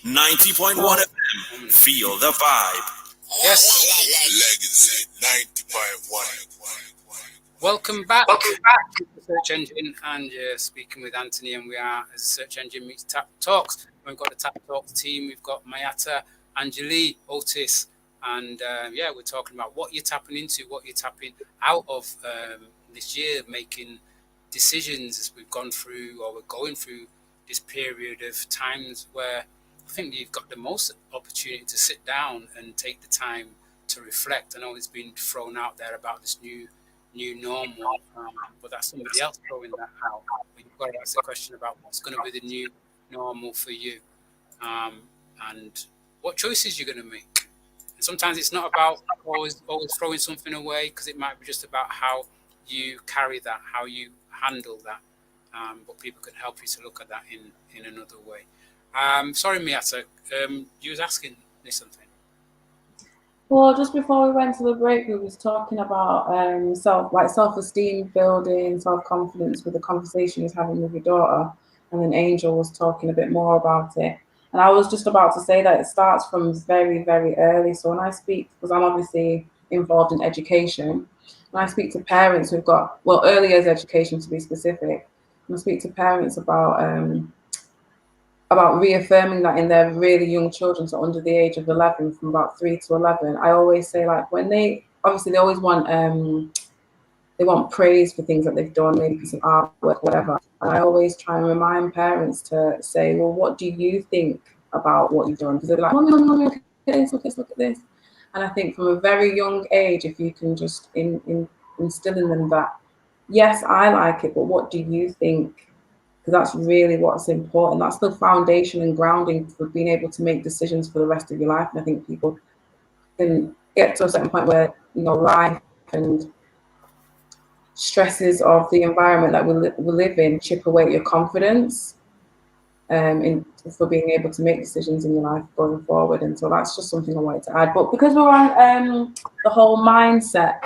S4: 90.1 FM. Feel the vibe.
S1: Yes.
S6: Legacy 90.1.
S1: Welcome back to the Search Engine, and you're speaking with Anthony, and we are as Search Engine meets T.A.P Talks. We've got the T.A.P Talks team. We've got Meatta, Angeli, Otis, and yeah, we're talking about what you're tapping into, what you're tapping out of this year, making decisions as we've gone through, or we're going through this period of times where I think you've got the most opportunity to sit down and take the time to reflect. I know it's been thrown out there about this new normal, but that's somebody else throwing that out. But you've got to ask the question about what's going to be the new normal for you, and what choices you're going to make. And sometimes it's not about always throwing something away, because it might be just about how you carry that, how you handle that. But people can help you to look at that in another way. Sorry, Meatta, you was asking me something.
S5: Well, just before we went to the break, we was talking about self-esteem building, self-confidence with the conversation he's having with your daughter, and then Angel was talking a bit more about it. And I was just about to say that it starts from very, very early. So when I speak, because I'm obviously involved in education, when I speak to parents who've got, well, early years education to be specific, when I speak to parents about reaffirming that in their really young children, so under the age of 11, from about 3 to 11, I always say, like, when they always want they want praise for things that they've done, maybe some artwork, whatever. And I always try and remind parents to say, well, what do you think about what you've done? Because they're like, mommy, look at this, look at this. And I think from a very young age, if you can just instill in them that, yes, I like it, but what do you think? Because that's really what's important. That's the foundation and grounding for being able to make decisions for the rest of your life. And I think people can get to a certain point where, you know, life and stresses of the environment that we live in chip away at your confidence for being able to make decisions in your life going forward. And so that's just something I wanted to add. But because we're on the whole mindset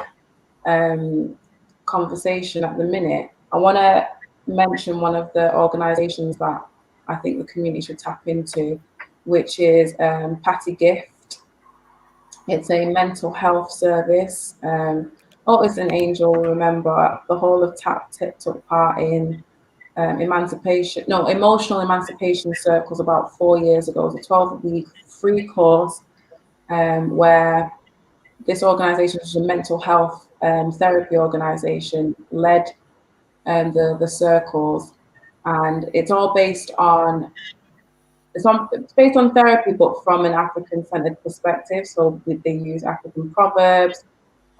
S5: conversation at the minute, I want to mention one of the organisations that I think the community should tap into, which is Patty Gift. It's a mental health service. Otis and Angel will remember the whole of T.A.P took part in emotional emancipation circles about 4 years ago. It was a 12-week free course where this organisation, which is a mental health therapy organisation, led the circles, and it's based on therapy, but from an African-centered perspective. So they use African proverbs,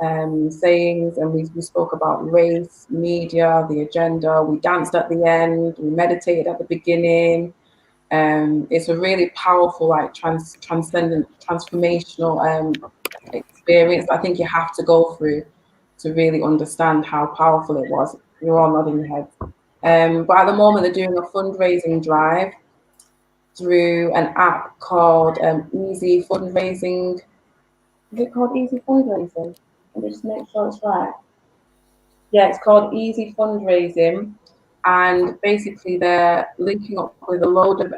S5: sayings, and we spoke about race, media, the agenda. We danced at the end. We meditated at the beginning. It's a really powerful, like transcendent, transformational experience. I think you have to go through to really understand how powerful it was. You're all nodding your heads. But at the moment, they're doing a fundraising drive through an app called Easy Fundraising. Is it called Easy Fundraising? Let me just make sure it's right. Yeah, it's called Easy Fundraising. And basically, they're linking up with a load of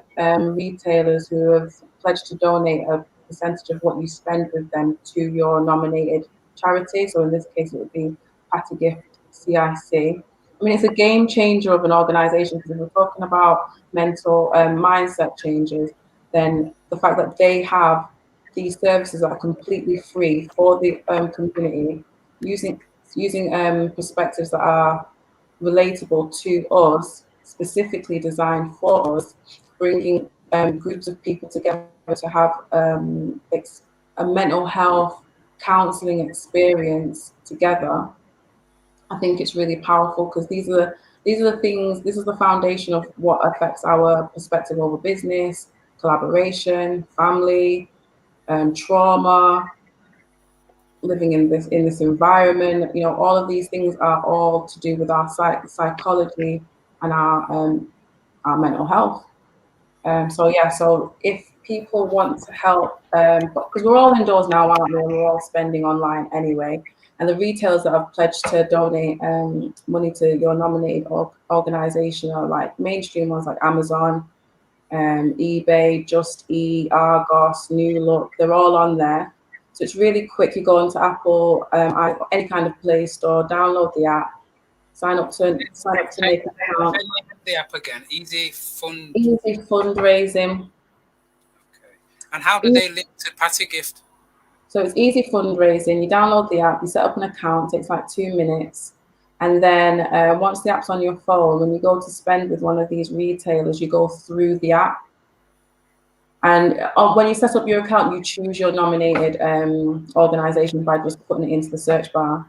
S5: retailers who have pledged to donate a percentage of what you spend with them to your nominated charity. So in this case, it would be Patty Gift CIC. I mean, it's a game changer of an organisation, because if we're talking about mental mindset changes, then the fact that they have these services that are completely free for the community, using perspectives that are relatable to us, specifically designed for us, bringing groups of people together to have a mental health counseling experience together. I think it's really powerful because these are the things. This is the foundation of what affects our perspective over business, collaboration, family, trauma, living in this environment. You know, all of these things are all to do with our psychology and our mental health. So if people want to help, because we're all indoors now, aren't we? We're all spending online anyway. And the retailers that have pledged to donate money to your nominated organization are like mainstream ones like Amazon, eBay, Just Eat, Argos, New Look. They're all on there. So it's really quick. You go into Apple, any kind of Play Store, download the app, sign up to make an account.
S1: The app again, easy
S5: fundraising.
S1: Okay. And how do they link to Party Gift?
S5: So it's easy fundraising. You download the app, you set up an account, takes like 2 minutes. And then once the app's on your phone, when you go to spend with one of these retailers, you go through the app. And when you set up your account, you choose your nominated organization by just putting it into the search bar.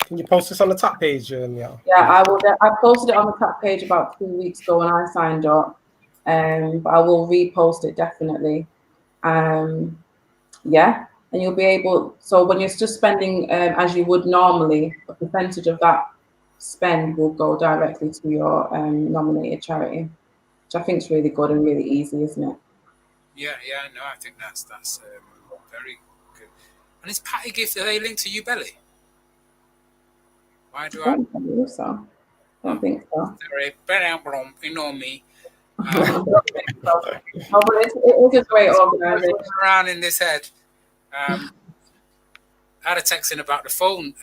S3: Can you post this on the top page? Yeah,
S5: I will. I posted it on the top page about 2 weeks ago when I signed up, but I will repost it definitely. And you'll be able. So when you're just spending as you would normally, a percentage of that spend will go directly to your nominated charity, which I think is really good and really easy, isn't it?
S1: Yeah, no, I think that's very good. And is Party Gift, are they linked to You Belly? Why do I
S5: believe so. I don't think so.
S1: Sorry, ignore me.
S5: No, but it is a great organisation.
S1: Around in this head. I had a text in about the phone.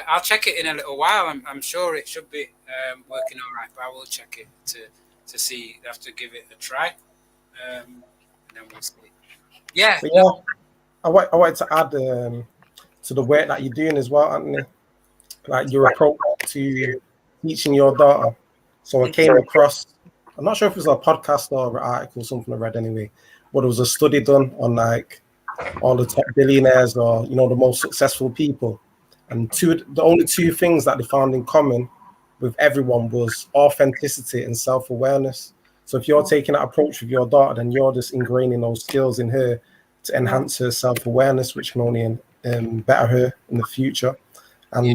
S1: I'll check it in a little while. I'm sure it should be working all right, but I will check it to see. I have to give it a try. And then we'll see. Yeah.
S3: I wanted to add to the work that you're doing as well, Anthony. Like your approach to teaching your daughter. So I came across, I'm not sure if it was a podcast or an article, something I read anyway, but it was a study done on like all the top billionaires or, you know, the most successful people. And the only two things that they found in common with everyone was authenticity and self-awareness. So if you're taking that approach with your daughter, then you're just ingraining those skills in her to enhance her self-awareness, which can only better her in the future. And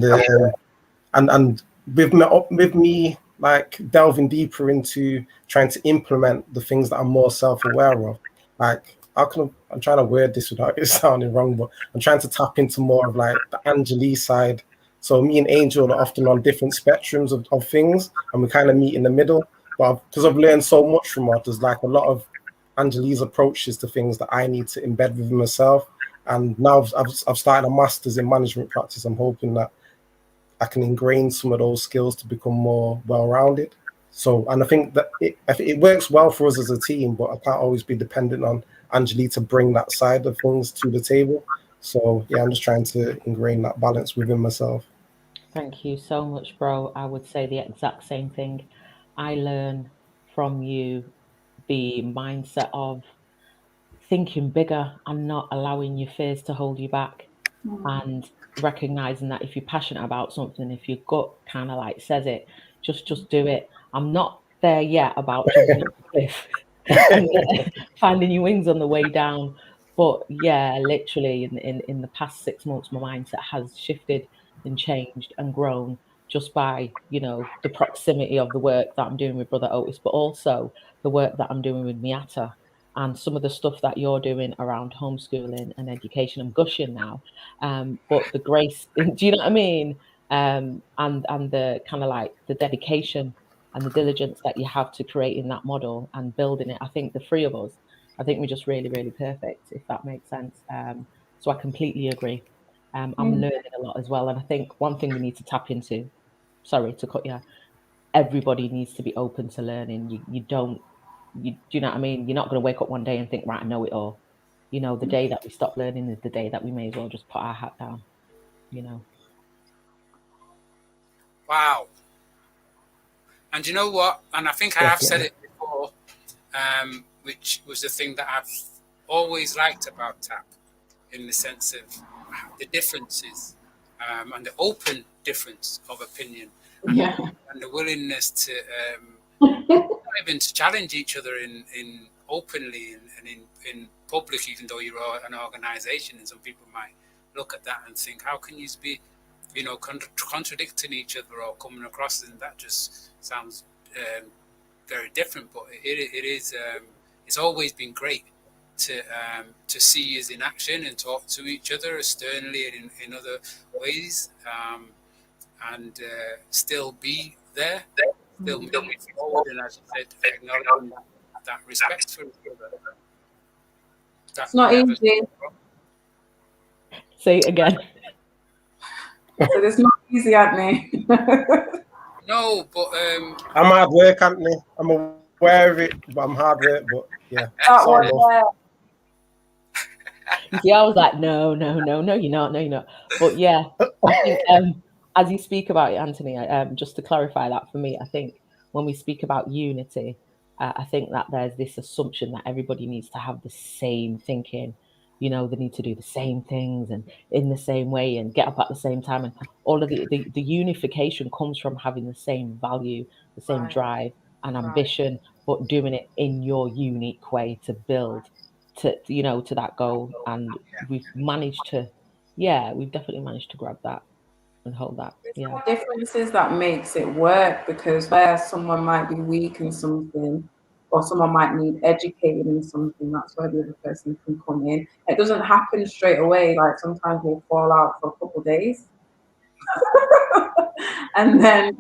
S3: with me like delving deeper into trying to implement the things that I'm more self-aware of, like I'm trying to word this without it sounding wrong, but I'm trying to tap into more of like the Angeli side. So me and Angel are often on different spectrums of things, and we kind of meet in the middle. But because I've learned so much from her, there's like a lot of Angeli's approaches to things that I need to embed within myself. And now I've started a master's in management practice. I'm hoping that I can ingrain some of those skills to become more well-rounded. So, and I think that it works well for us as a team, but I can't always be dependent on Angeli to bring that side of things to the table. So, yeah, I'm just trying to ingrain that balance within myself.
S2: Thank you so much, bro. I would say the exact same thing. I learn from you the mindset of thinking bigger and not allowing your fears to hold you back, and recognizing that if you're passionate about something, if your gut kind of like says it, just do it. I'm not there yet about jumping off a cliff and finding your wings on the way down, but yeah, literally in the past 6 months, my mindset has shifted and changed and grown just by, you know, the proximity of the work that I'm doing with Brother Otis, but also the work that I'm doing with Meatta. And some of the stuff that you're doing around homeschooling and education. I'm gushing now, but the grace, do you know what I mean? And the kind of like the dedication and the diligence that you have to creating that model and building it. I think the three of us, I think we're just really, really perfect, if that makes sense. So I completely agree. I'm learning a lot as well. And I think one thing we need to tap into, sorry to cut you, everybody needs to be open to learning. do you know what I mean? You're not going to wake up one day and think, right, I know it all. You know, the day that we stop learning is the day that we may as well just put our hat down, you know.
S1: Wow. And you know what? And I think I have said it before, which was the thing that I've always liked about TAP, in the sense of the differences and the open difference of opinion, and the willingness to not even to challenge each other in openly and in public, even though you're an organization, and some people might look at that and think, how can you be, you know, contradicting each other or coming across, and that just sounds very different. But it is it's always been great to see you in action and talk to each other sternly and in other ways, and still be there, still moving forward, and as you said, acknowledging that respect for each other.
S5: It's not easy.
S2: Say it again.
S5: So it's not easy, Anthony.
S1: No, but
S3: I'm hard work, Anthony. I'm aware of it, but I'm hard work. But yeah,
S2: You see, I was like, no, you're not. But yeah, I think as you speak about it, Anthony, just to clarify that for me, I think when we speak about unity, I think that there's this assumption that everybody needs to have the same thinking. You know, they need to do the same things and in the same way and get up at the same time. And all of the unification comes from having the same value, the same drive and ambition, but doing it in your unique way to build to that goal. And we've definitely managed to grab that and hold that. Yeah.
S5: Differences that makes it work, because where someone might be weak in something, or someone might need educated in something, that's where the other person can come in. It doesn't happen straight away. Like sometimes we'll fall out for a couple of days. and then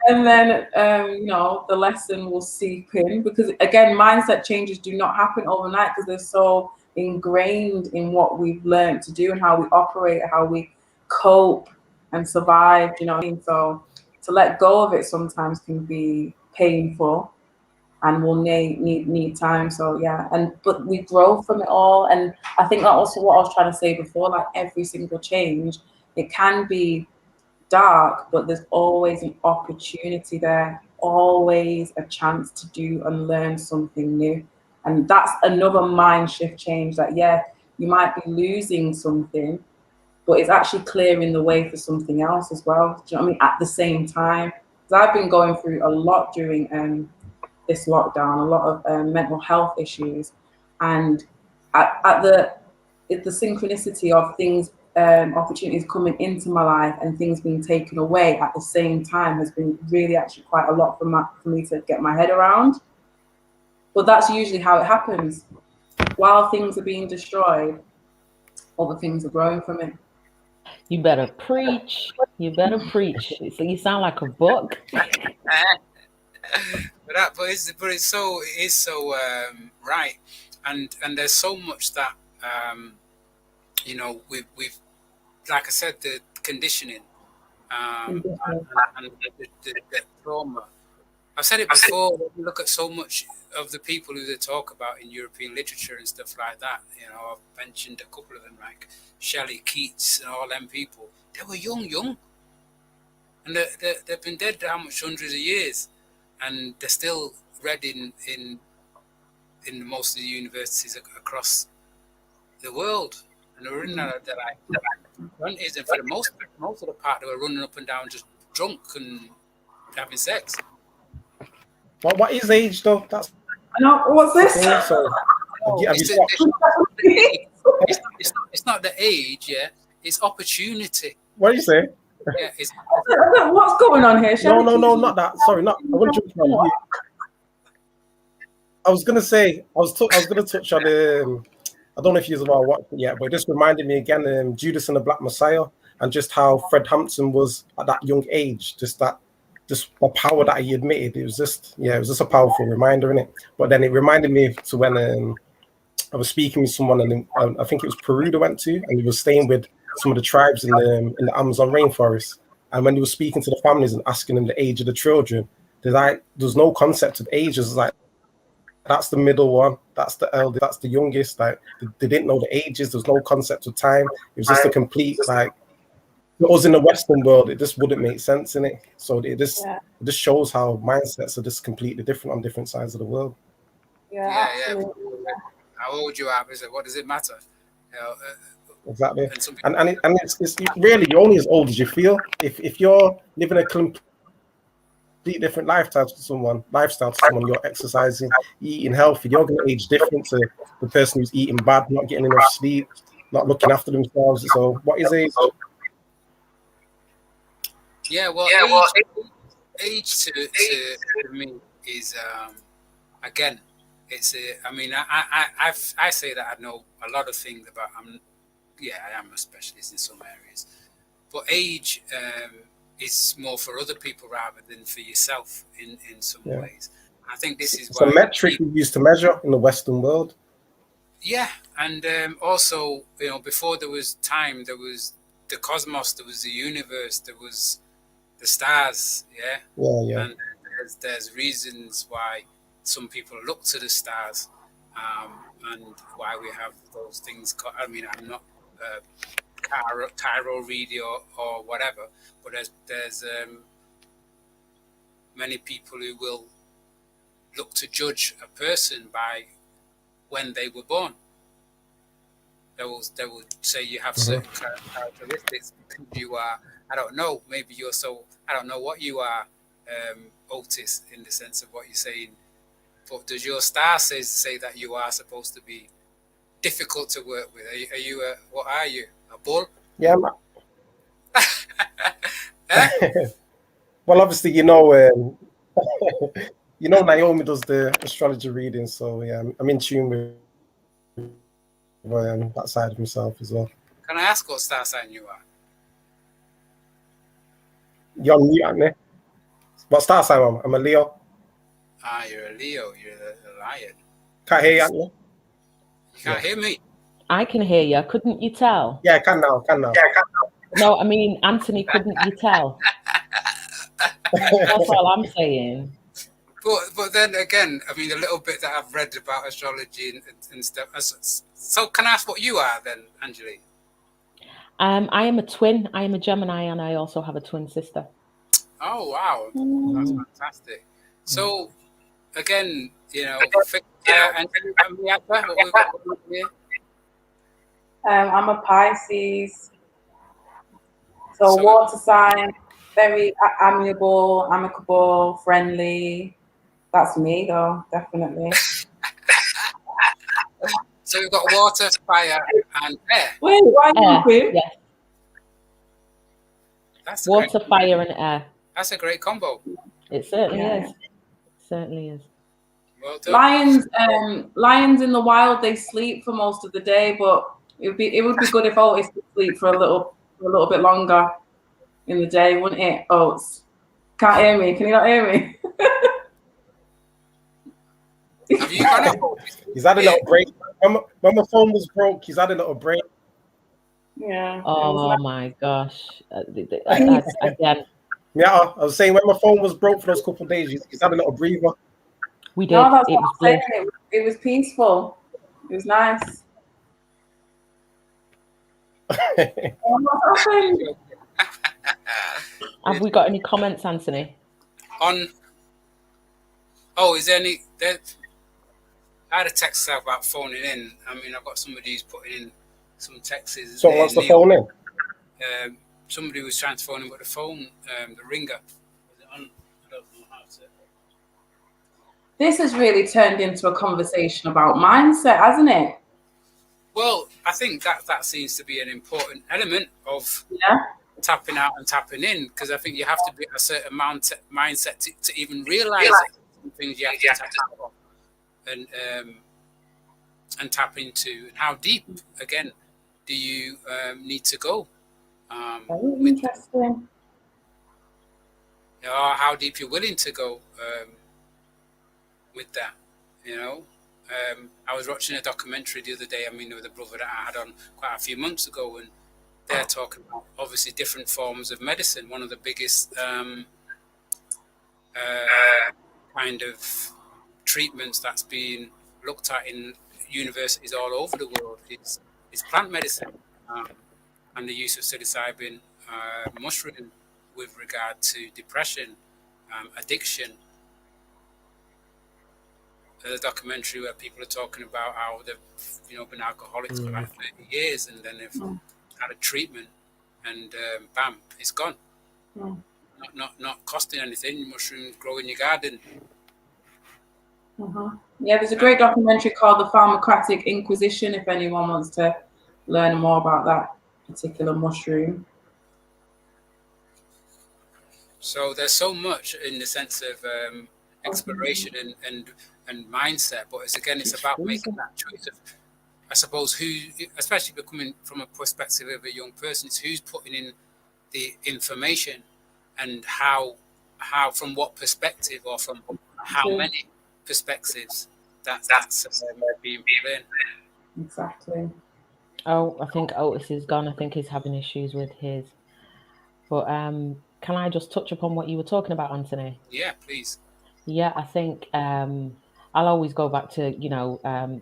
S5: you know, the lesson will seep in, because again, mindset changes do not happen overnight, because they're so ingrained in what we've learned to do and how we operate, how we cope and survive, you know what I mean? So to let go of it sometimes can be painful and will need time. So yeah, but we grow from it all. And I think that also what I was trying to say before, like every single change, it can be dark, but there's always an opportunity there, always a chance to do and learn something new. And that's another mind shift change, that you might be losing something, but it's actually clearing the way for something else as well. Do you know what I mean? At the same time, because I've been going through a lot during this lockdown, a lot of mental health issues, and at the synchronicity of things, opportunities coming into my life and things being taken away at the same time has been really actually quite a lot for me to get my head around. But that's usually how it happens. While things are being destroyed, other things are growing from it.
S2: You better preach. So you sound like a book.
S1: But it's so right, and there's so much that you know, we've like I said, the conditioning and the trauma. I've said it before. We look at so much of the people who they talk about in European literature and stuff like that. You know, I've mentioned a couple of them, like Shelley, Keats, and all them people. They were young, and they've been dead how much, hundreds of years, and they're still read in most of the universities across the world. And they're in they're like 20s, and for the most of the part, they were running up and down just drunk and having sex.
S3: Well, what is age though? That's
S5: what's this?
S1: It's not the age, yeah. It's opportunity.
S3: What do you say?
S1: Yeah,
S5: what's going on here?
S3: No, not that. Sorry, not. I want to jump on you. I was gonna say I was gonna touch on I don't know if you've watched it yet, but it just reminded me again Judas and the Black Messiah, and just how Fred Hampton was at that young age, just the power that he admitted. It was just a powerful reminder, innit? But then it reminded me to when I was speaking with someone, and I think it was Peru they went to, and he was staying with some of the tribes in the Amazon rainforest. And when he was speaking to the families and asking them the age of the children, there's no concept of age. It's like that's the middle one, that's the eldest, that's the youngest. Like they didn't know the ages. There's no concept of time. It was just a complete like. For us in the Western world, it just wouldn't make sense in it. So it just shows how mindsets are just completely different on different sides of the world.
S5: Yeah, absolutely.
S1: How old you are, what does it matter? You know,
S3: exactly. And it's really, you're only as old as you feel. If you're living a complete different lifestyle to someone, you're exercising, eating healthy, you're going to age different to the person who's eating bad, not getting enough sleep, not looking after themselves. So what is age?
S1: Yeah, well, age to me is again, it's I mean, I say that I know a lot of things about. I am a specialist in some areas, but age is more for other people rather than for yourself in some ways. I think this is
S3: why a metric we used to measure in the Western world.
S1: Yeah, and also, you know, before there was time, there was the cosmos, there was the universe, there was the stars, and there's reasons why some people look to the stars, and why we have those things. I mean, I'm not tarot reader or whatever, but there's many people who will look to judge a person by when they were born. They will say you have certain characteristics because you are, I don't know, maybe you're so, I don't know what you are, Otis, in the sense of what you're saying, but does your star say that you are supposed to be difficult to work with? Are you what are you, a bull?
S3: Yeah, well, obviously, you know, Naomi does the astrology reading, so yeah, I'm in tune with that side of himself as well.
S1: Can I ask what star sign you are?
S3: You're on mute, aren't you? What star sign am I? I'm a Leo.
S1: Ah, you're a Leo. You're a lion.
S3: Can't hear you, aren't you?
S1: You can't hear me.
S2: I can hear you. Couldn't you tell?
S3: Yeah, I can now.
S2: No, I mean, Anthony, couldn't you tell? That's all I'm saying.
S1: But then again, I mean, a little bit that I've read about astrology and stuff. So can I ask what you are then, Angeli?
S2: I am a twin. I am a Gemini, and I also have a twin sister.
S1: Oh, wow. That's fantastic. So, again, you know,
S5: I'm a Pisces. So water sign, very amiable, amicable, friendly. That's me, though, definitely.
S1: So you've got water, fire, and air.
S5: Wait, why are you
S2: yes. That's water, fire, and air.
S1: That's a great combo.
S2: It certainly is. It certainly is.
S1: Well done.
S5: Lions in the wild, they sleep for most of the day, but it would be good if Otis could sleep for a little bit longer in the day, wouldn't it, Otis? Can't hear me. Can you not hear me?
S1: Have you gone up?
S3: He's had a little break. When my phone was broke, he's had a little break.
S5: Yeah.
S2: Oh my gosh. Again.
S3: Yeah, I was saying when my phone was broke for those couple of days, he's had a little breather.
S2: We did.
S5: No, that's what I'm saying. It was peaceful. It was nice.
S2: Have we got any comments, Anthony?
S1: Is there any? I had a text about phoning in. I mean, I've got somebody who's putting in some texts.
S3: So what's the phone in?
S1: Somebody was trying to phone in, but the phone, the ringer, was it on? I don't know how to.
S5: This has really turned into a conversation about mindset, hasn't it?
S1: Well, I think that seems to be an important element of tapping out and tapping in, because I think you have to be a certain mindset to even realize some things you have to tap out and tap into. And how deep, again, do you need to go?
S5: Very interesting.
S1: How deep you're willing to go with that, you know. I was watching a documentary the other day, with a brother that I had on quite a few months ago, and they're talking about obviously different forms of medicine. One of the biggest kind of treatments that's being looked at in universities all over the world is plant medicine, and the use of psilocybin mushroom with regard to depression, addiction. There's a documentary where people are talking about how they've been alcoholics for like 30 years, and then they've had a treatment, and bam, it's gone. Not costing anything. Mushrooms grow in your garden.
S5: Yeah, there's a great documentary called The Pharmacratic Inquisition, if anyone wants to learn more about that particular mushroom.
S1: So there's so much in the sense of exploration and mindset, but it's about making that choice of, I suppose, who, especially coming from a perspective of a young person, it's who's putting in the information and how from what perspective or from how many perspectives that's being put in.
S5: Exactly.
S2: Oh, I think Otis is gone. I think he's having issues with his. But can I just touch upon what you were talking about, Anthony?
S1: Yeah, please.
S2: Yeah, I think I'll always go back to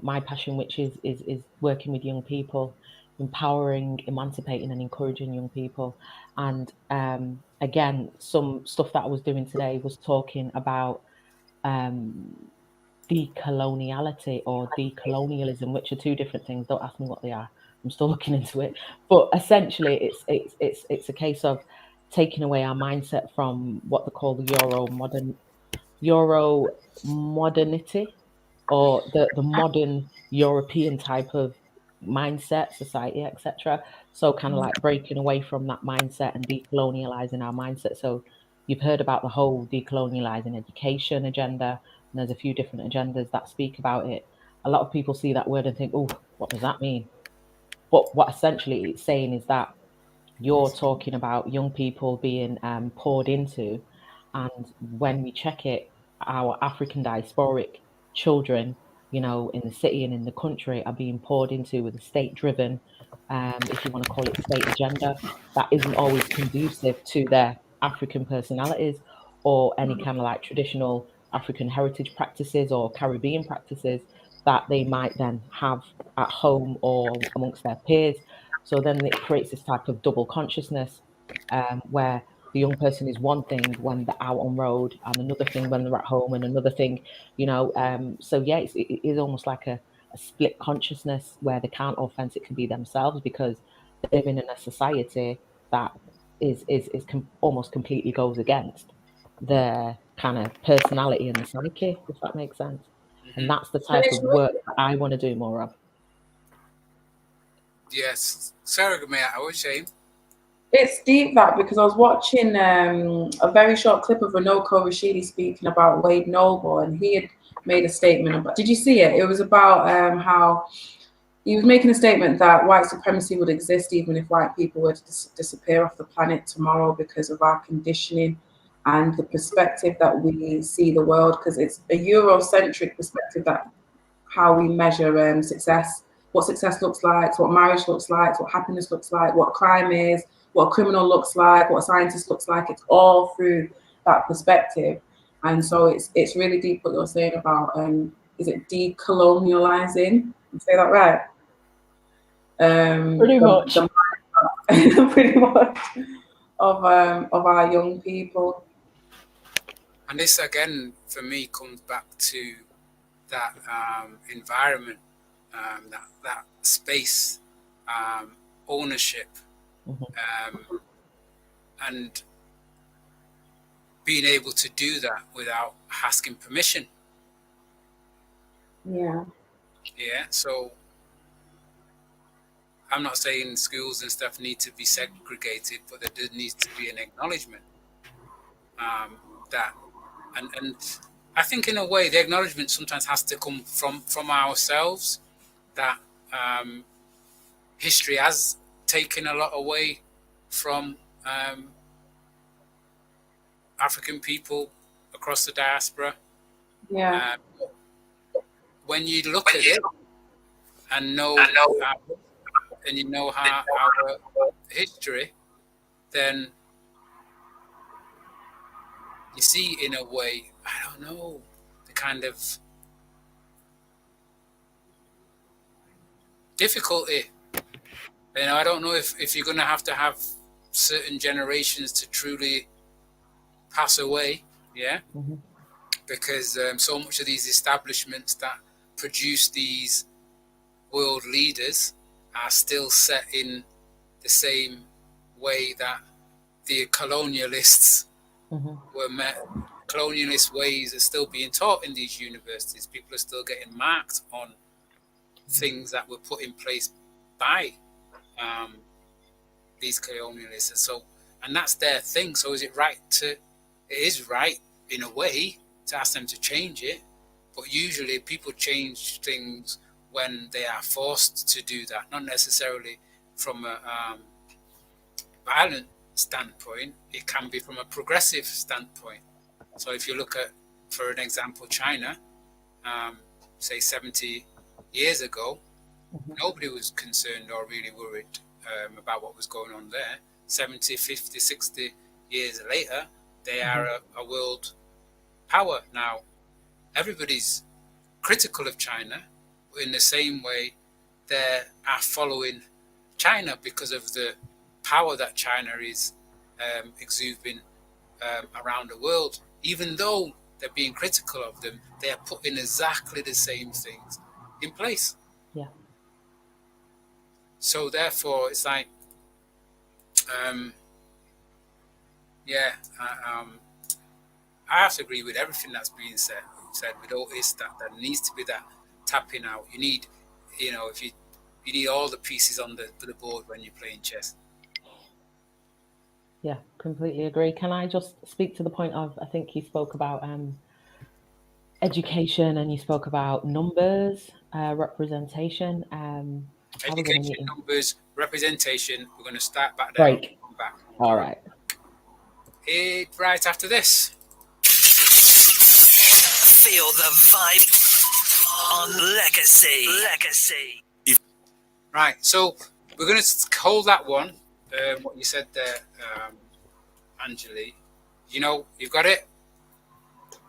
S2: my passion, which is working with young people, empowering, emancipating, and encouraging young people. And again, some stuff that I was doing today was talking about decoloniality or decolonialism, which are two different things. Don't ask me what they are. I'm still looking into it. But essentially, it's a case of taking away our mindset from what they call the Euro modernity, or the modern European type of mindset, society, etc. So kind of like breaking away from that mindset and decolonializing our mindset. So you've heard about the whole decolonializing education agenda, and there's a few different agendas that speak about it. A lot of people see that word and think, oh, what does that mean? But what essentially it's saying is that you're talking about young people being poured into, and when we check it, our African diasporic children, in the city and in the country, are being poured into with a state-driven, if you want to call it state agenda, that isn't always conducive to their African personalities or any kind of like traditional African heritage practices or Caribbean practices that they might then have at home or amongst their peers. So then it creates this type of double consciousness, where the young person is one thing when they're out on road, and another thing when they're at home, and another thing, So yeah, it is almost like a split consciousness where they can't authentically be themselves because they're living in a society that almost completely goes against their kind of personality and the psyche, if that makes sense. And that's the type of work that I want to do more of.
S1: Yes, Sarah, I was saying.
S5: It's deep, that, because I was watching a very short clip of Runoko Rashidi speaking about Wade Noble, and he had made a statement about. Did you see it? It was about how he was making a statement that white supremacy would exist even if white people were to disappear off the planet tomorrow because of our conditioning and the perspective that we see the world, because it's a Eurocentric perspective, that how we measure success, what success looks like, what marriage looks like, what happiness looks like, what crime is, what a criminal looks like, what a scientist looks like. It's all through that perspective. And so it's really deep what you're saying about, is it decolonializing? You say that right?
S2: Pretty much.
S5: Pretty much of our young people.
S1: And this again, for me, comes back to that environment, that space, ownership, and being able to do that without asking permission.
S5: Yeah.
S1: Yeah. So I'm not saying schools and stuff need to be segregated, but there needs to be an acknowledgement that, and I think in a way the acknowledgement sometimes has to come from ourselves, that history has taken a lot away from African people across the diaspora.
S5: Yeah.
S1: When you look at it and know and you know our history, then you see in a way, I don't know, the kind of difficulty. You know, I don't know if you're going to have certain generations to truly pass away, yeah?
S2: Mm-hmm.
S1: Because so much of these establishments that produce these world leaders are still set in the same way that the colonialists were met. Colonialist ways are still being taught in these universities. People are still getting marked on things that were put in place by these colonialists, and that's their thing. So is it right it is right in a way to ask them to change it, but usually people change things when they are forced to do that, not necessarily from a violent standpoint. It can be from a progressive standpoint. So if you look at, for an example, China, say 70 years ago, nobody was concerned or really worried about what was going on there. 70, 50, 60 years later, they are a world power now. Everybody's critical of China, but in the same way, they are following China because of the power that China is exuding around the world. Even though they're being critical of them, they are putting exactly the same things in place.
S2: Yeah.
S1: So therefore, it's like, I have to agree with everything that's being said with Otis, that there needs to be that tapping out. You need, you know, you need all the pieces on the board when you're playing chess.
S2: Yeah, completely agree. Can I just speak to the point of, I think you spoke about education and you spoke about numbers, representation.
S1: Education, numbers, representation. We're going to start back there.
S2: Break.
S1: Back.
S2: All right.
S1: Right after this.
S4: Feel the vibe on Legacy.
S1: Right, so we're going to hold that one. What you said there, Angeli. You know, you've got it.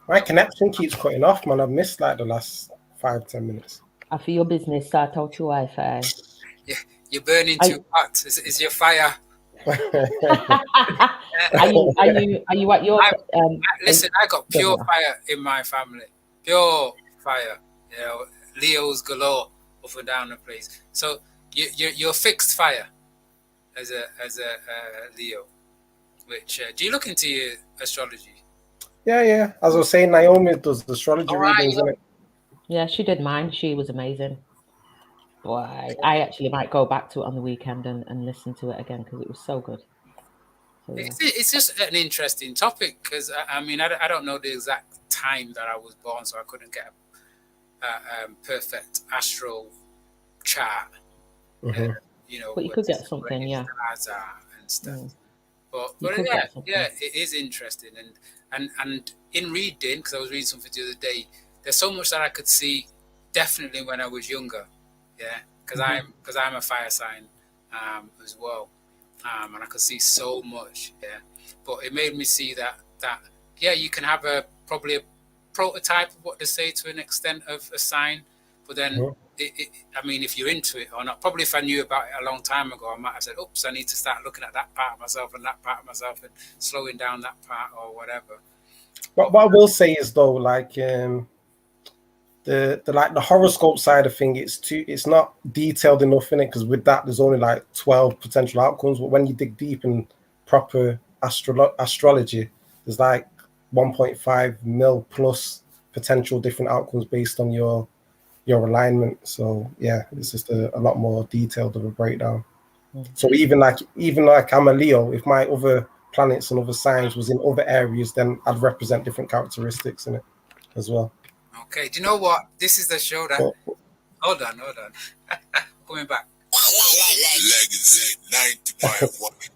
S3: My connection keeps cutting off, man. I've missed like the last 5-10 minutes.
S2: After your business, start out your Wi-Fi.
S1: Yeah, you're burning too hot. Is your fire?
S2: Are you at your?
S1: Listen, I got pure fire in my family. Pure fire. You know, Leos galore up and down the place. So you're fixed fire as a Leo. Which do you look into your astrology?
S3: Yeah. As I was saying, Naomi does the astrology readings, isn't it?
S2: Yeah, she did mine. She was amazing. Boy, I actually might go back to it on the weekend and listen to it again because it was so good. So, yeah.
S1: It's just an interesting topic because I mean I don't know the exact time that I was born, so I couldn't get a perfect astral chart. You know,
S2: but you could get something, yeah.
S1: Stars are and stuff. But yeah, it is interesting, and in reading, because I was reading something the other day, there's so much that I could see definitely when I was younger, yeah, because I'm a fire sign as well, and I could see so much, yeah. But it made me see that you can have probably a prototype of what they say to an extent of a sign, but then. I mean, if you're into it or not, probably if I knew about it a long time ago, I might have said, oops, I need to start looking at that part of myself and that part of myself and slowing down that part or whatever.
S3: But what I will say is though, like the horoscope side of thing, it's not detailed enough in it, because with that there's only like 12 potential outcomes. But when you dig deep in proper astrology, there's like 1.5 mil plus potential different outcomes based on your alignment. So yeah, it's just a lot more detailed of a breakdown. So even like I'm a Leo, if my other planets and other signs was in other areas, then I'd represent different characteristics in it as well.
S1: Okay, do you know what? This is the show that hold on. Coming back.
S6: Legacy 95.1.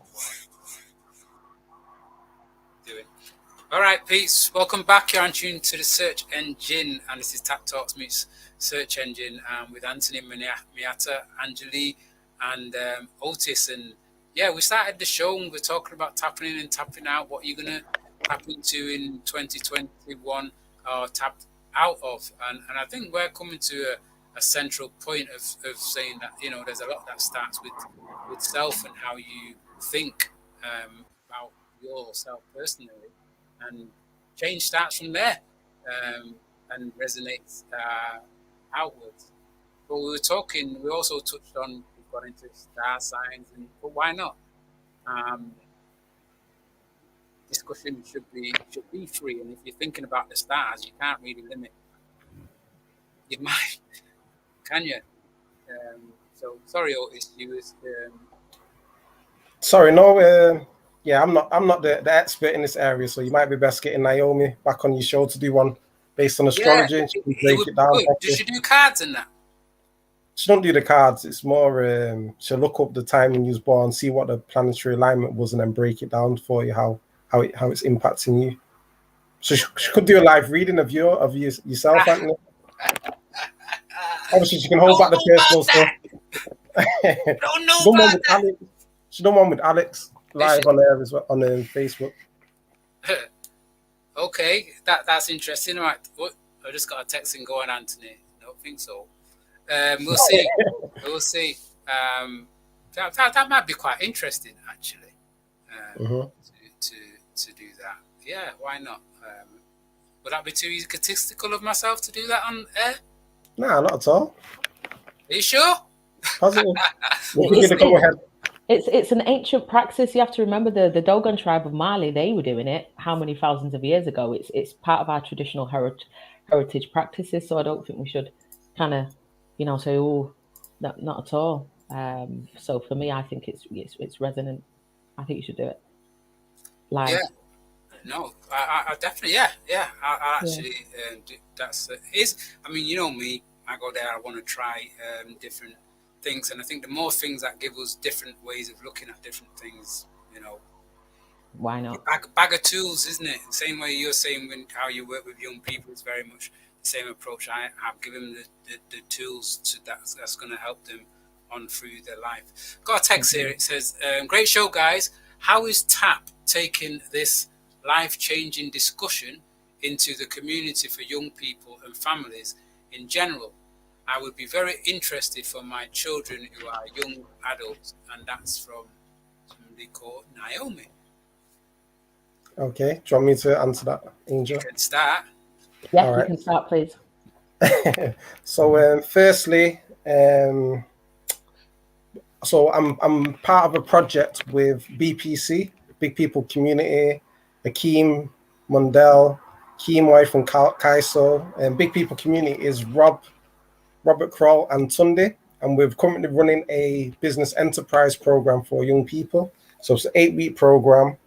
S1: All right, peace. Welcome back. You're on tune to the Search Engine, and this is T.A.P Talks meets Search Engine with Anthony, Meatta, Angeli, and Otis. And yeah, we started the show and we're talking about tapping in and tapping out. What you're gonna tap into in 2021 or tap out of, and I think we're coming to central point of saying that, you know, there's a lot that starts with self and how you think about yourself personally, and change starts from there, and resonates outwards. But we also touched on, we've got into star signs, but why not? Discussion should be free, and if you're thinking about the stars, you can't really limit your mind, can you? So sorry, Otis, you was.
S3: Sorry, no. Yeah, I'm not the expert in this area, so you might be best getting Naomi back on your show to do one based on astrology.
S1: Yeah,
S3: She can break it down.
S1: Good. Does she do cards and that?
S3: She don't do the cards. It's more she'll look up the time when you was born, see what the planetary alignment was, and then break it down for you how it's impacting you. So she could do a live reading of yourself, Anthony. Obviously, she can hold back the personal stuff.
S1: Don't know about that.
S3: She done one with Alex live on there as well on Facebook.
S1: Okay, that's interesting. All right, I just got a text and going, Anthony. I don't think so. We'll see. We'll see. That might be quite interesting, actually. To do that. Yeah, why not? Would that be too egotistical of myself to do that on air?
S3: Nah, not at all.
S1: Are you sure?
S3: Positive. Go ahead.
S2: It's an ancient practice. You have to remember the Dogon tribe of Mali, they were doing it how many thousands of years ago. It's part of our traditional heritage practices. So I don't think we should kind of, you know, say, oh, not at all. So for me, I think it's resonant. I think you should do it live.
S1: Yeah. No, I definitely, yeah. I actually, I mean, you know me, I go there, I want to try different things, and I think the more things that give us different ways of looking at different things, you know,
S2: why not?
S1: Bag of tools, isn't it? Same way you're saying how you work with young people is very much the same approach. I've given them the tools that's going to help them on through their life. Got a text here. It says, "Great show, guys. How is TAP taking this life-changing discussion into the community for young people and families in general? I would be very interested for my children who are young adults," and that's from somebody called Naomi.
S3: Okay, do you want me to answer that, Angel?
S1: You can start.
S2: Yeah, right. You can start, please.
S3: So, firstly, so I'm part of a project with BPC, Big People Community, Akeem Mundell, Keem Way from Kaiso, and Big People Community is Robert Kroll and Tunde, and we're currently running a business enterprise program for young people. So it's an 8-week program.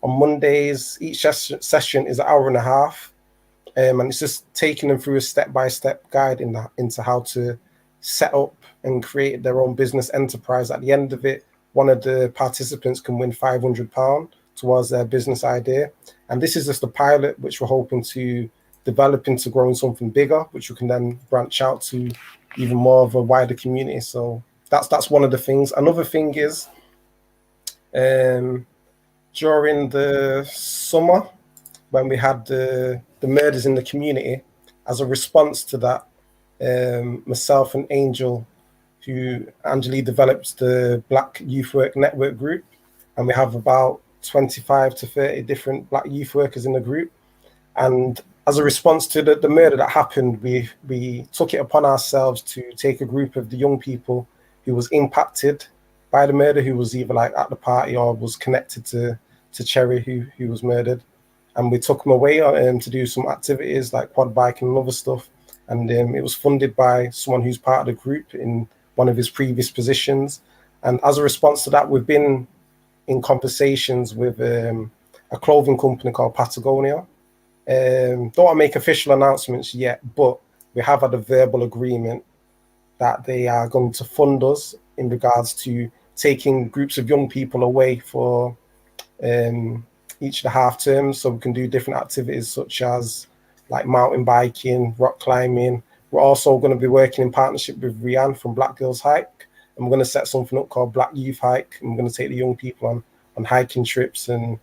S3: On Mondays, each session is an hour and a half, and it's just taking them through a step-by-step guide into how to set up and create their own business enterprise. At the end of it, one of the participants can win £500 towards their business idea. And this is just a pilot, which we're hoping to develop into growing something bigger, which we can then branch out to even more of a wider community. So that's one of the things. Another thing is, during the summer, when we had the murders in the community, as a response to that, myself and Angeli developed the Black Youth Work Network group, and we have about 25 to 30 different Black youth workers in the group. And as a response to the murder that happened, we took it upon ourselves to take a group of the young people who was impacted by the murder, who was either like at the party or was connected to Cherry, who was murdered. And we took them away to do some activities like quad biking and other stuff. And it was funded by someone who's part of the group in one of his previous positions. And as a response to that, we've been in conversations with a clothing company called Patagonia. Don't want to make official announcements yet, but we have had a verbal agreement that they are going to fund us in regards to taking groups of young people away for each of the half terms, so we can do different activities such as like mountain biking, rock climbing. We're also going to be working in partnership with Rianne from Black Girls Hike, and we're going to set something up called Black Youth Hike, and we're going to take the young people on hiking trips and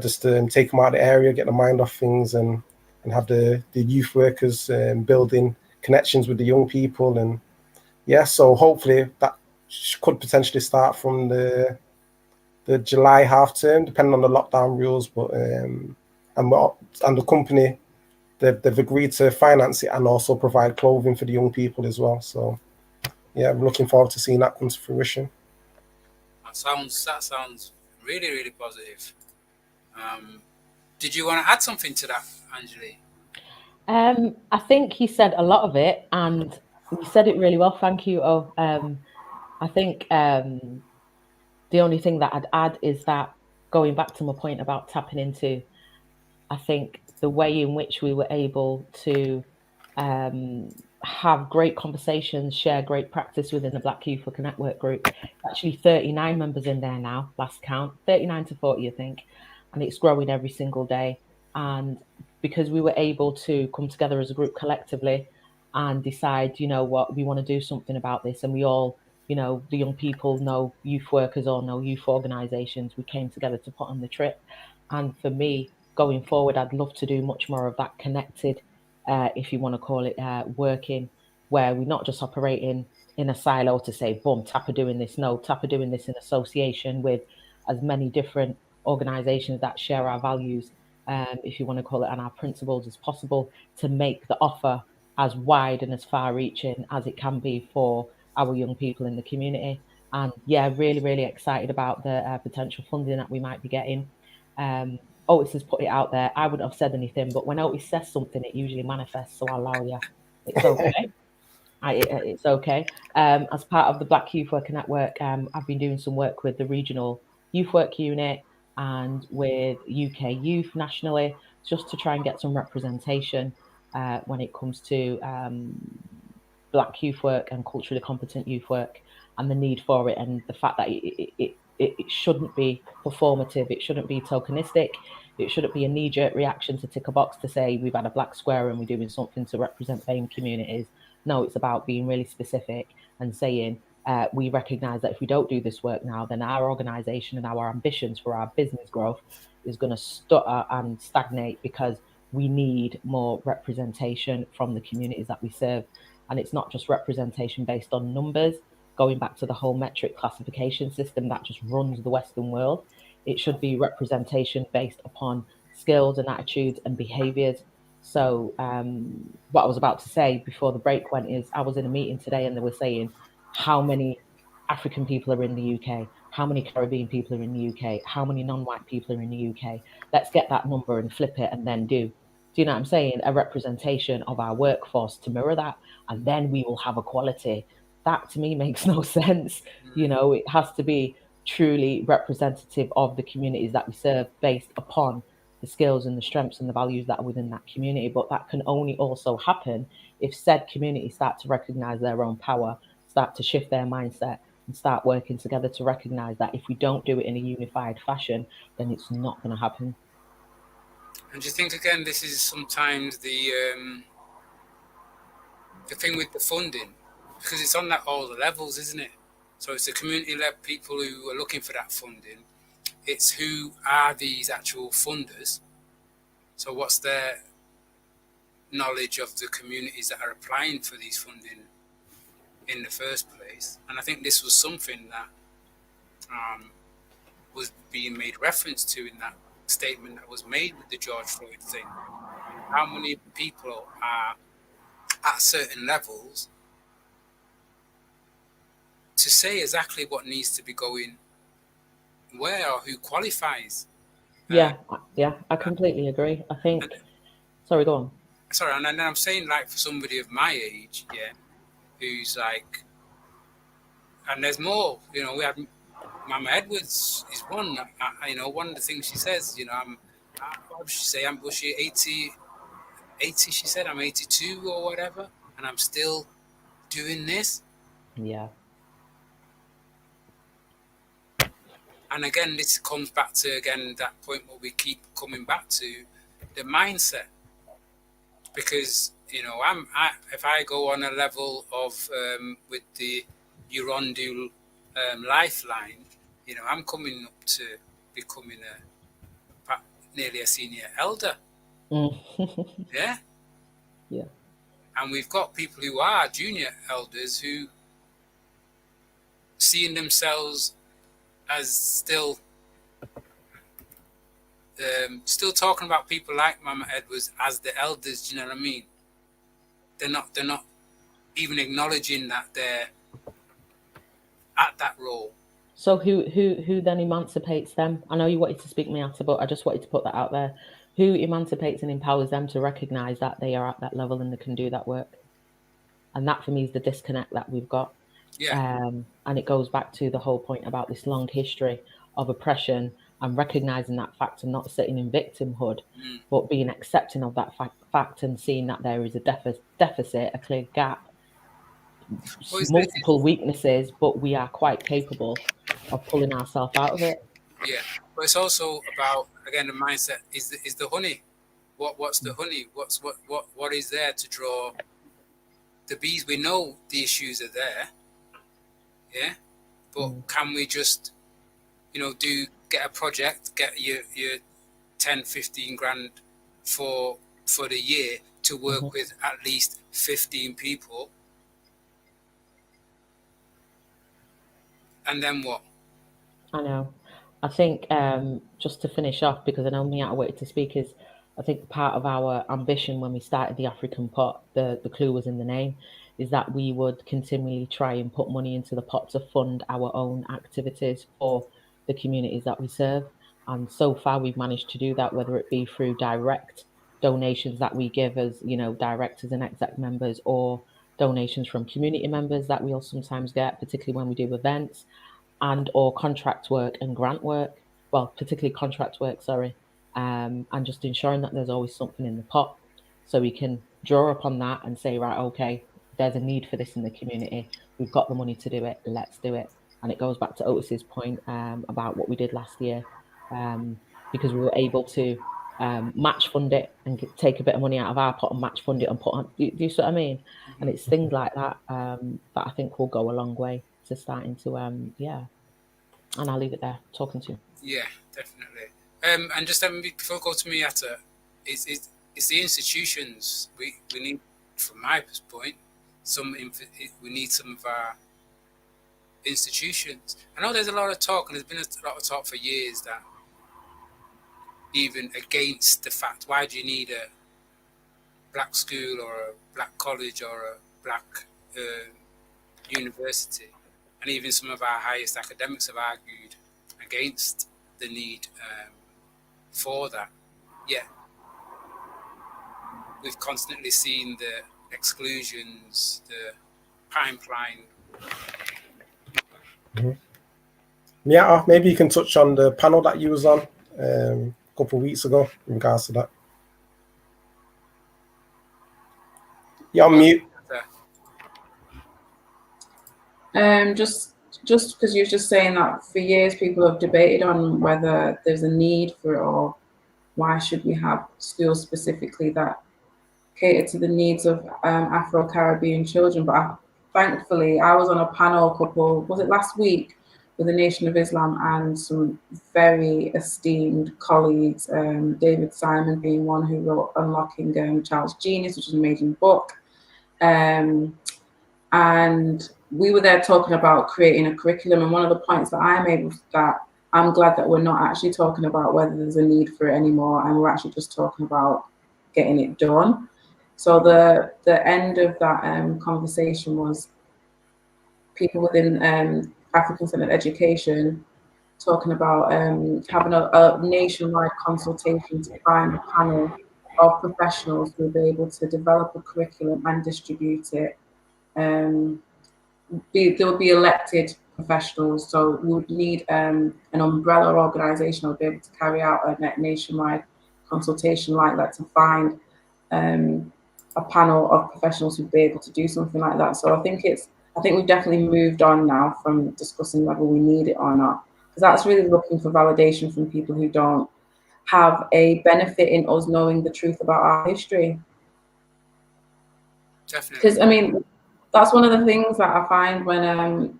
S3: just take them out of the area, get their mind off things, and have the youth workers building connections with the young people, and yeah, so hopefully that could potentially start from the July half term, depending on the lockdown rules. But and the company, they've agreed to finance it and also provide clothing for the young people as well. So yeah, I'm looking forward to seeing that come to fruition.
S1: That sounds really, really positive. Did you want to add something to that, Angeli?
S2: I think he said a lot of it, and he said it really well. Thank you. I think the only thing that I'd add is that, going back to my point about tapping into, I think the way in which we were able to have great conversations, share great practice within the Black Youth Worker Network group. Actually 39 members in there now, last count, 39 to 40, I think. And it's growing every single day. And because we were able to come together as a group collectively and decide, you know what, we want to do something about this. And we all, you know, the young people know youth workers or know youth organisations. We came together to put on the trip. And for me, going forward, I'd love to do much more of that connected, if you want to call it, working, where we're not just operating in a silo to say, boom, TAP are doing this. No, TAP are doing this in association with as many different organisations that share our values, if you want to call it, and our principles as possible, to make the offer as wide and as far-reaching as it can be for our young people in the community. And yeah, really, really excited about the potential funding that we might be getting. Otis has put it out there. I wouldn't have said anything, but when Otis says something, it usually manifests. So I'll allow you. It's okay. It's okay. As part of the Black Youth Worker Network, I've been doing some work with the regional youth work unit and with UK Youth nationally, just to try and get some representation when it comes to Black youth work and culturally competent youth work, and the need for it, and the fact that it shouldn't be performative, it shouldn't be tokenistic, it shouldn't be a knee-jerk reaction to tick a box to say we've had a black square and we're doing something to represent BAME communities. No, it's about being really specific and saying we recognise that if we don't do this work now, then our organisation and our ambitions for our business growth is going to stutter and stagnate, because we need more representation from the communities that we serve. And it's not just representation based on numbers, going back to the whole metric classification system that just runs the Western world. It should be representation based upon skills and attitudes and behaviours. So what I was about to say before the break went is, I was in a meeting today and they were saying how many African people are in the UK, how many Caribbean people are in the UK, how many non-white people are in the UK. Let's get that number and flip it and then do you know what I'm saying? A representation of our workforce to mirror that, and then we will have equality. That to me makes no sense. You know, it has to be truly representative of the communities that we serve, based upon the skills and the strengths and the values that are within that community. But that can only also happen if said communities start to recognize their own power, start to shift their mindset, and start working together to recognize that if we don't do it in a unified fashion, then it's not going to happen.
S1: And do you think, again, this is sometimes the thing with the funding, because it's on that all the levels, isn't it? So it's the community-led people who are looking for that funding. It's who are these actual funders. So what's their knowledge of the communities that are applying for these funding in the first place? And I think this was something that was being made reference to in that statement that was made with the George Floyd thing. How many people are at certain levels to say exactly what needs to be going where, or who qualifies?
S2: Yeah, I completely agree. I think. Sorry, go on.
S1: Sorry, and then I'm saying, like, for somebody of my age, yeah, who's like, and there's more. You know, we have Mama Edwards is one. You know, one of the things she says, you know, what would she say? Was she 80? She said I'm 82 or whatever, and I'm still doing this.
S2: Yeah.
S1: And again, this comes back to, again, that point what we keep coming back to, the mindset. Because, you know, if I go on a level of with the Urundu lifeline, you know, I'm coming up to becoming nearly a senior elder.
S2: Mm.
S1: Yeah.
S2: Yeah.
S1: And we've got people who are junior elders who seeing themselves as still talking about people like Mama Edwards as the elders. Do you know what I mean? They're not even acknowledging that they're at that role.
S2: So who then emancipates them? I know you wanted to speak Meatta, but I just wanted to put that out there. Who emancipates and empowers them to recognise that they are at that level and they can do that work? And that for me is the disconnect that we've got.
S1: Yeah.
S2: And it goes back to the whole point about this long history of oppression and recognising that fact and not sitting in victimhood, but being accepting of that fact and seeing that there is a deficit, a clear gap, multiple weaknesses, but we are quite capable of pulling ourselves out of it.
S1: Yeah, but it's also about, again, the mindset is the honey. What's the honey? What is there to draw the bees? We know the issues are there. Yeah, but can we just, get a project, get your 10, 15 grand for the year to work with at least 15 people, and then what?
S2: I know. I think just to finish off, because I know Meatta wanted to speak, is I think part of our ambition when we started the African pot, the clue was in the name, is that we would continually try and put money into the pot to fund our own activities for the communities that we serve. And so far we've managed to do that, whether it be through direct donations that we give as, directors and exec members, or donations from community members that we'll sometimes get, particularly when we do events, and or contract work and grant work, well, particularly contract work, and just ensuring that there's always something in the pot so we can draw upon that and say, right, okay, there's a need for this in the community. We've got the money to do it. Let's do it. And it goes back to Otis's point about what we did last year, because we were able to match fund it and take a bit of money out of our pot and match fund it and put on. Do you see what I mean? And it's things like that that I think will go a long way to starting to and I'll leave it there talking to you.
S1: Yeah, definitely. And just before I go to Meatta, it's the institutions we need, from my point, we need some of our institutions. I know there's a lot of talk, and there's been a lot of talk for years that even against the fact, why do you need a black school or a black college or a black university? And even some of our highest academics have argued against the need for that. Yeah, we've constantly seen the exclusions, the pipeline.
S3: Yeah, maybe you can touch on the panel that you was on a couple of weeks ago in regards to that. You're on mute.
S5: Just because you're just saying that for years people have debated on whether there's a need for it, or why should we have schools specifically that cater to the needs of Afro-Caribbean children. But thankfully, I was on a panel was it last week, with the Nation of Islam and some very esteemed colleagues, David Simon being one who wrote Unlocking Child's Genius, which is an amazing book. And we were there talking about creating a curriculum, and one of the points that I made was that I'm glad that we're not actually talking about whether there's a need for it anymore, and we're actually just talking about getting it done. So the end of that conversation was people within African-centered education talking about having a nationwide consultation to find a panel of professionals who will be able to develop a curriculum and distribute it. There would be elected professionals, so we would need an umbrella organisation that would be able to carry out a nationwide consultation like that to find a panel of professionals who'd be able to do something like that. So I think we've definitely moved on now from discussing whether we need it or not, because that's really looking for validation from people who don't have a benefit in us knowing the truth about our history.
S1: Definitely.
S5: Because, I mean, that's one of the things that I find when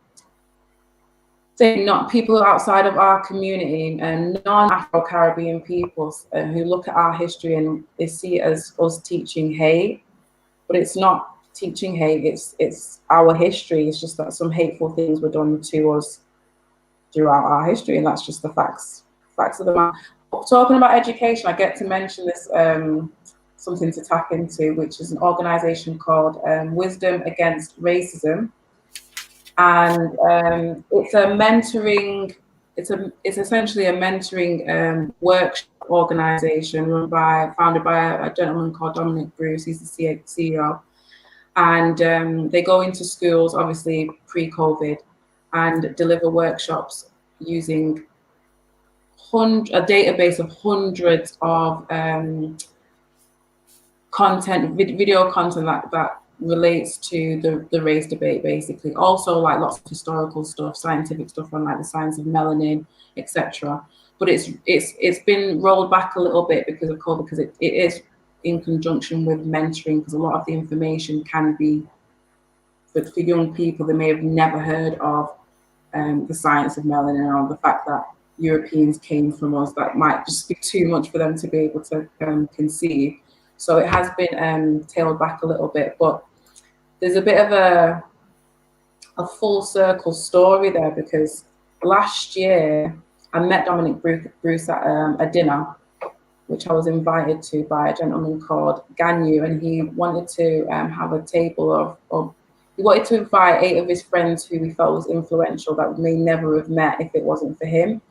S5: say not people outside of our community and non-Afro-Caribbean peoples who look at our history and they see it as us teaching hate. but it's not teaching hate. It's our history. It's just that some hateful things were done to us throughout our history, and that's just the facts of the matter. Talking about education, I get to mention this something to tap into, which is an organisation called Wisdom Against Racism, and it's a mentoring. It's essentially a mentoring workshop organisation founded by a gentleman called Dominic Bruce. He's the CEO, and they go into schools, obviously pre-COVID, and deliver workshops using a database of hundreds of video content that relates to the race debate, basically. Also, like lots of historical stuff, scientific stuff on like the science of melanin, etc. But it's been rolled back a little bit because of COVID, because it is in conjunction with mentoring, because a lot of the information can be for young people. They may have never heard of the science of melanin, or the fact that Europeans came from us. That might just be too much for them to be able to conceive. So it has been tailed back a little bit, but there's a bit of a full circle story there, because last year I met Dominic Bruce at a dinner, which I was invited to by a gentleman called Ganyu, and he wanted to have a table of he wanted to invite 8 of his friends who he felt was influential that may never have met if it wasn't for him.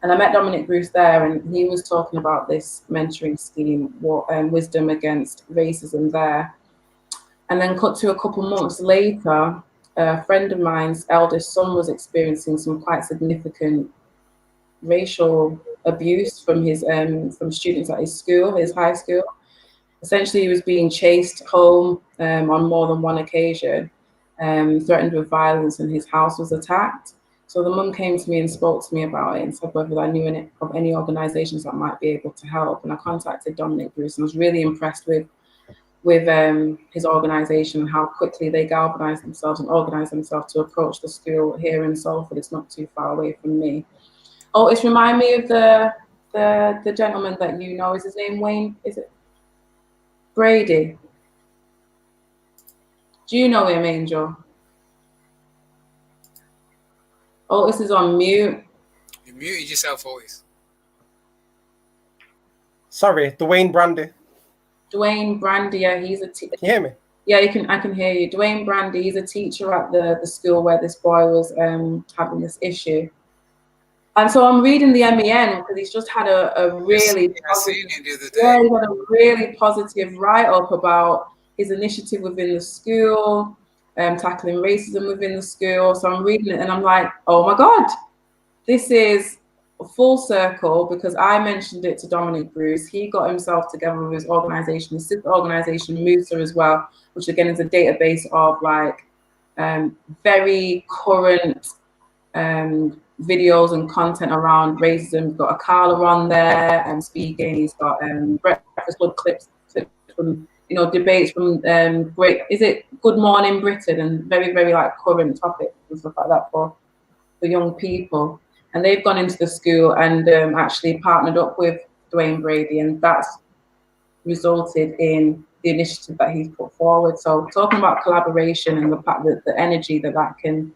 S5: And I met Dominic Bruce there, and he was talking about this mentoring scheme, Wisdom Against Racism there. And then cut to a couple months later, a friend of mine's eldest son was experiencing some quite significant racial abuse from his from students at his school, his high school. Essentially, he was being chased home on more than one occasion, threatened with violence, and his house was attacked. So the mum came to me and spoke to me about it and said whether I knew of any organisations that might be able to help. And I contacted Dominic Bruce, and I was really impressed with his organisation and how quickly they galvanised themselves and organised themselves to approach the school here in Salford. It's not too far away from me. Otis, remind me of the gentleman that you know. Is his name Wayne? Is it Brady? Do you know him, Angel? Otis is on mute.
S1: You muted yourself, Otis.
S3: Sorry, Dwayne Brandy.
S5: Dwayne Brandy, yeah, he's a teacher.
S3: Can you hear me?
S5: Yeah, I can hear you. Dwayne Brandy, he's a teacher at the school where this boy was having this issue. And so I'm reading the MEN because he's just had a really positive write-up about his initiative within the school, tackling racism within the school. So I'm reading it and I'm like, oh my God, this is a full circle, because I mentioned it to Dominic Bruce. He got himself together with his organisation, his sister organisation, Meatta as well, which again is a database of like very current videos and content around racism. He's got Akala on there and speaking. He's got Breakfast Club clips from debates from Good Morning Britain, and very, very like current topics and stuff like that for young people. And they've gone into the school and actually partnered up with Dwayne Brady, and that's resulted in the initiative that he's put forward. So talking about collaboration and the fact that the energy that can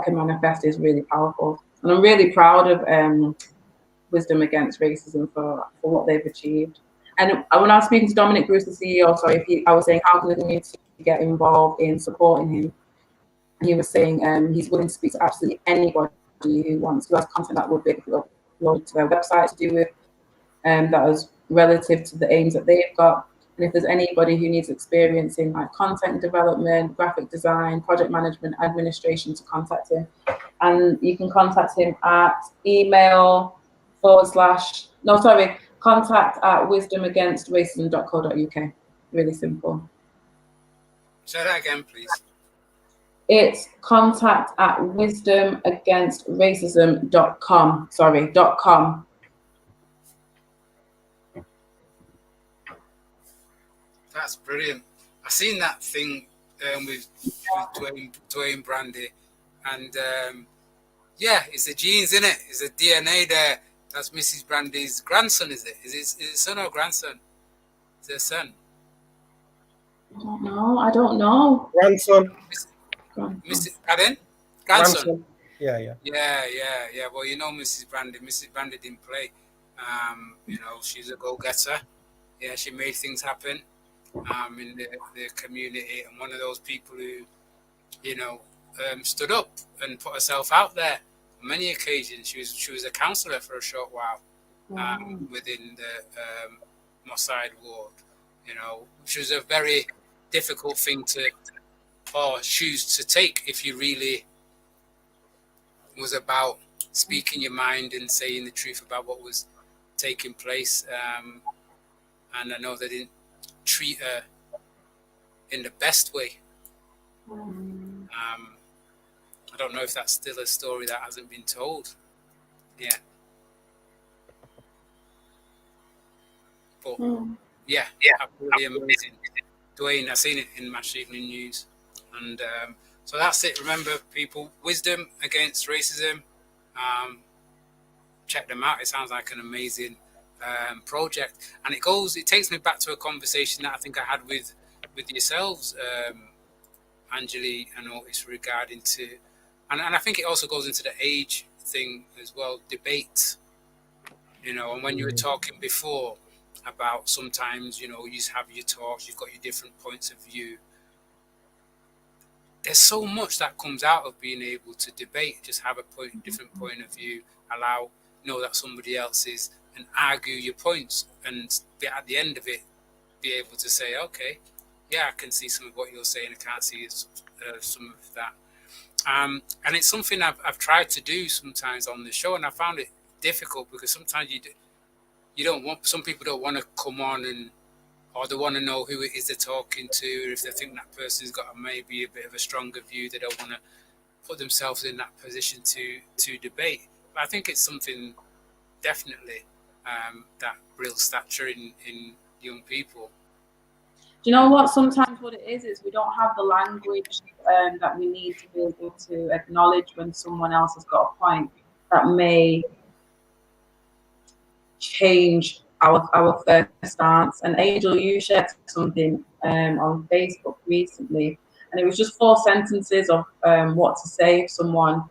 S5: manifest is really powerful. And I'm really proud of Wisdom Against Racism for what they've achieved. And when I was speaking to Dominic Bruce, the CEO, I was saying, how can the community get involved in supporting him? And he was saying he's willing to speak to absolutely anybody who has content that would be uploaded to their website to do with that is relative to the aims that they've got. And if there's anybody who needs experience in like content development, graphic design, project management, administration, to contact him. And you can contact him at contact at wisdomagainstracism.co.uk. Really simple.
S1: Say that again, please.
S5: It's contact at wisdomagainstracism.com. .com.
S1: That's brilliant. I seen that thing with Dwayne Brandy, and it's the genes, isn't it? It's the DNA there. That's Mrs. Brandy's grandson, is it? Is it son or grandson? It's her son.
S5: I don't know.
S3: Grandson.
S1: Mrs. Pardon? Grandson.
S3: Grandson. Yeah.
S1: Well, you know Mrs. Brandy. Mrs. Brandy didn't play. You know, she's a go-getter. Yeah, she made things happen in the community, and one of those people who, you know, stood up and put herself out there on many occasions. She was a counsellor for a short while within the Mossad ward. You know, which was a very difficult thing to or shoes to take if you really was about speaking your mind and saying the truth about what was taking place. And I know they didn't treat her in the best way. I don't know if that's still a story that hasn't been told. Yeah. But yeah, absolutely amazing. Dwayne, I've seen it in Match Evening News. And so that's it. Remember, people, wisdom against racism. Check them out. It sounds like an amazing project. And it takes me back to a conversation that I think I had with yourselves, Angeli and Otis, regarding to, and I think it also goes into the age thing as well, debate. You know, and when you were talking before about sometimes, you know, you have your talks, you've got your different points of view. There's so much that comes out of being able to debate, just have a different point of view, know that somebody else is, and argue your points, and at the end of it, be able to say, okay, yeah, I can see some of what you're saying, I can't see some of that. And it's something I've tried to do sometimes on the show, and I found it difficult because sometimes you don't want, some people don't want to come on or they want to know who it is they're talking to. If they think that person's got maybe a bit of a stronger view, they don't want to put themselves in that position to debate. But I think it's something definitely that real stature in young people.
S5: Do you know what? Sometimes what it is we don't have the language that we need to be able to acknowledge when someone else has got a point that may change our first stance. And Angel, you shared something on Facebook recently, and it was just 4 sentences of what to say if someone,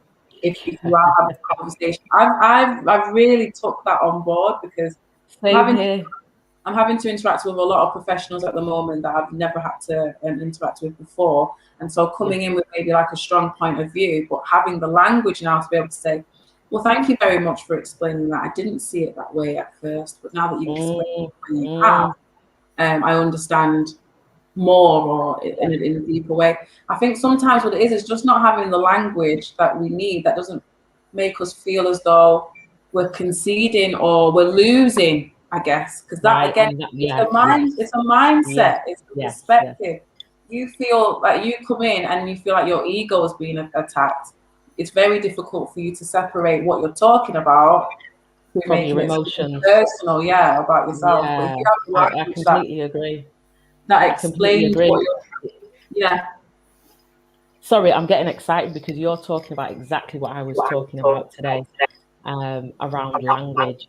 S5: if you are having a conversation. I've really took that on board because I'm having to interact with a lot of professionals at the moment that I've never had to interact with before. And so coming in with maybe like a strong point of view, but having the language now to be able to say, well, thank you very much for explaining that. I didn't see it that way at first, but now that you've explained it, you have, I understand more or in a deeper way. I think sometimes what it is just not having the language that we need that doesn't make us feel as though we're conceding or we're losing, I guess, because that again, it's a mindset, it's a perspective. You feel like you come in and you feel like your ego is being attacked. It's very difficult for you to separate what you're talking about
S2: from your emotions,
S5: personal, about yourself.
S2: Yeah,
S5: but if you have
S2: I completely agree.
S5: That explains what you're,
S2: Sorry, I'm getting excited because you're talking about exactly what I was talking about today, around language.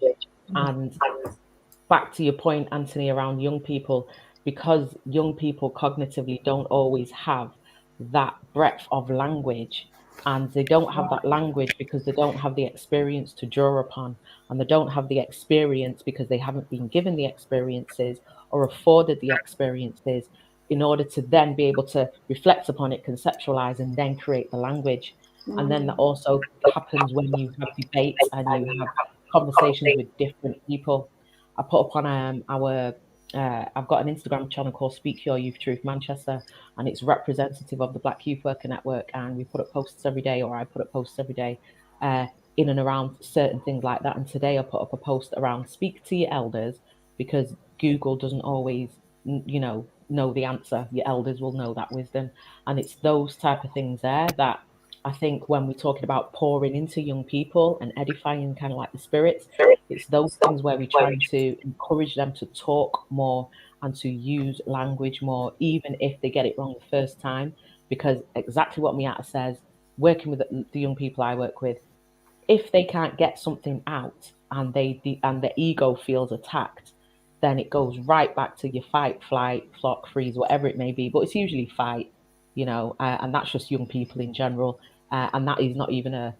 S2: And back to your point, Anthony, around young people, because young people cognitively don't always have that breadth of language, and they don't have that language because they don't have the experience to draw upon, and they don't have the experience because they haven't been given the experiences or afforded the experiences in order to then be able to reflect upon it, conceptualize, and then create the language. And then that also happens when you have debates and you have conversations with different people. I put up on I've got an Instagram channel called Speak Your Youth Truth Manchester, and it's representative of the Black Youth Worker Network. And we put up posts every day, or I put up posts every day in and around certain things like that. And today I put up a post around speak to your elders, because Google doesn't always, know the answer. Your elders will know that wisdom. And it's those type of things there that I think when we're talking about pouring into young people and edifying kind of like the spirits, it's those things where we're trying to encourage them to talk more and to use language more, even if they get it wrong the first time. Because exactly what Meatta says, working with the young people I work with, if they can't get something out and the ego feels attacked, then it goes right back to your fight, flight, flock, freeze, whatever it may be. But it's usually fight, you know, and that's just young people in general. And that is not even a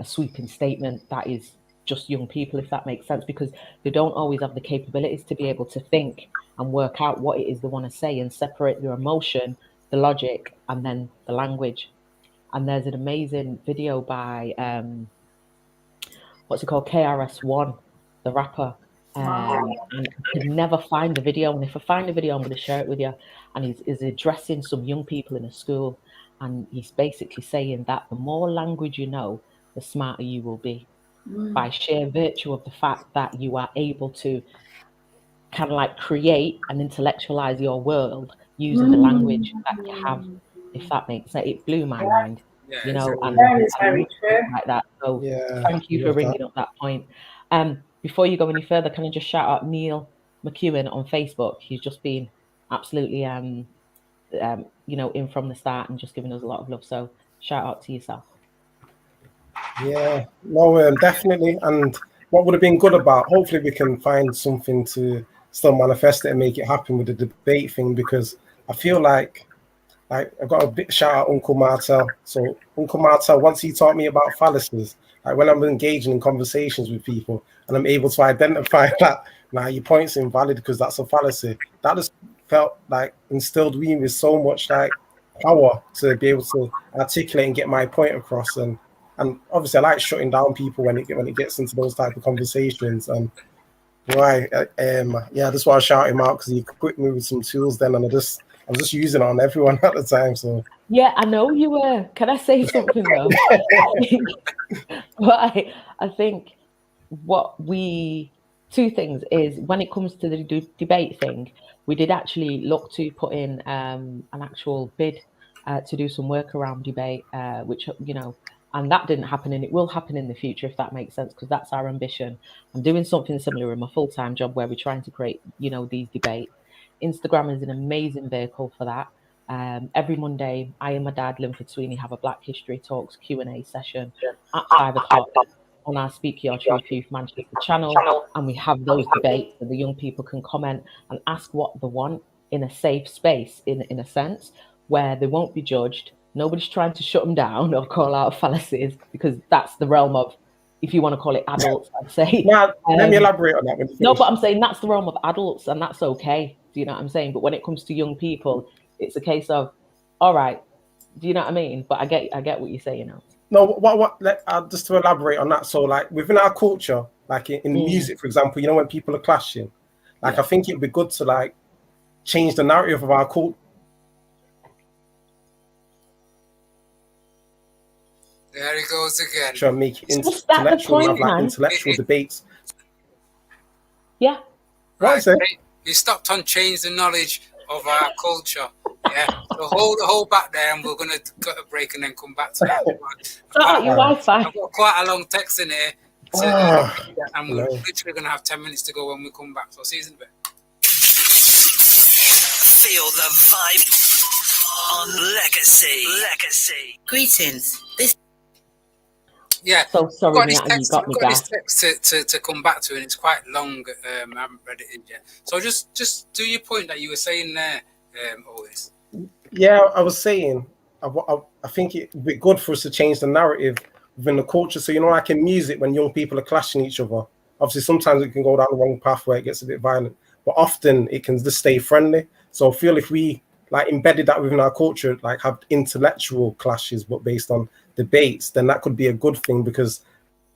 S2: sweeping statement. That is just young people, if that makes sense, because they don't always have the capabilities to be able to think and work out what it is they want to say and separate their emotion, the logic, and then the language. And there's an amazing video by what's it called, KRS-One, the rapper. And I could never find the video. And if I find the video, I'm going to share it with you. And he's addressing some young people in a school. And he's basically saying that the more language you know, the smarter you will be. By sheer virtue of the fact that you are able to kind of like create and intellectualize your world using the language that you have, if that makes sense. It blew my mind, you know, and
S5: very true.
S2: like that. So
S3: Yeah,
S2: thank you for bringing up that point. Before you go any further, can I just shout out Neil McEwen on Facebook? He's just been absolutely, you know, in from the start and just giving us a lot of love. So shout out to yourself.
S3: Yeah, no, definitely. And what would have been good about, hopefully we can find something to still manifest it and make it happen with the debate thing, because I feel like I've got a big shout out Uncle Meatta. So Uncle Meatta, once he taught me about fallacies, like when I'm engaging in conversations with people and I'm able to identify that, now your point's invalid because that's a fallacy, that just felt like instilled me with so much like power to be able to articulate and get my point across. And obviously I like shutting down people when it gets into those type of conversations. And why yeah, that's why I shout him out, because he equipped me with some tools then, and I was just using it on everyone at the time. So
S2: yeah, I know you were. Can I say something though? But I think two things is, when it comes to the debate thing, we did actually look to put in an actual bid to do some work around debate, which, you know, and that didn't happen, and it will happen in the future, if that makes sense, because that's our ambition. I'm doing something similar in my full-time job where we're trying to create, you know, these debates. Instagram is an amazing vehicle for that. Every Monday, I and my dad, Linford Sweeney, have a Black History Talks Q&A session at 5 o'clock on our Speak Your Truth Youth Manchester channel, and we have those debates so the young people can comment and ask what they want in a safe space, in a sense, where they won't be judged. Nobody's trying to shut them down or call out fallacies, because that's the realm of, if you want to call it adults, I'd say.
S3: now, let me elaborate on that.
S2: No, but I'm saying that's the realm of adults, and that's okay. Do you know what I'm saying? But when it comes to young people, it's a case of, all right, do you know what I mean? But I get what you're saying now.
S3: No, just to elaborate on that. So, like within our culture, like in music, for example, you know, when people are clashing, like I think it'd be good to like change the narrative of our culture.
S1: There he goes again.
S3: Try and make it intellectual debates.
S2: Yeah.
S3: Right.
S1: You stopped on change the knowledge of our culture. Yeah. So hold back there, and we're gonna cut a break and then come back to that.
S2: Your Wi-Fi.
S1: I've got quite a long text in here, and we're literally gonna have 10 minutes to go when we come back. So see you in a bit.
S4: Feel the vibe on Legacy. Greetings.
S1: Yeah.
S2: So sorry, Meatta, you got me
S1: got this text to come back to, and it's quite long. I haven't read it in yet. So just do your point that you were saying there, Otis.
S3: Yeah, I was saying, I think it would be good for us to change the narrative within the culture. So, you know, like in music, when young people are clashing each other, obviously sometimes it can go down the wrong path where it gets a bit violent, but often it can just stay friendly. So I feel if we like embedded that within our culture, like have intellectual clashes, but based on debates, then that could be a good thing, because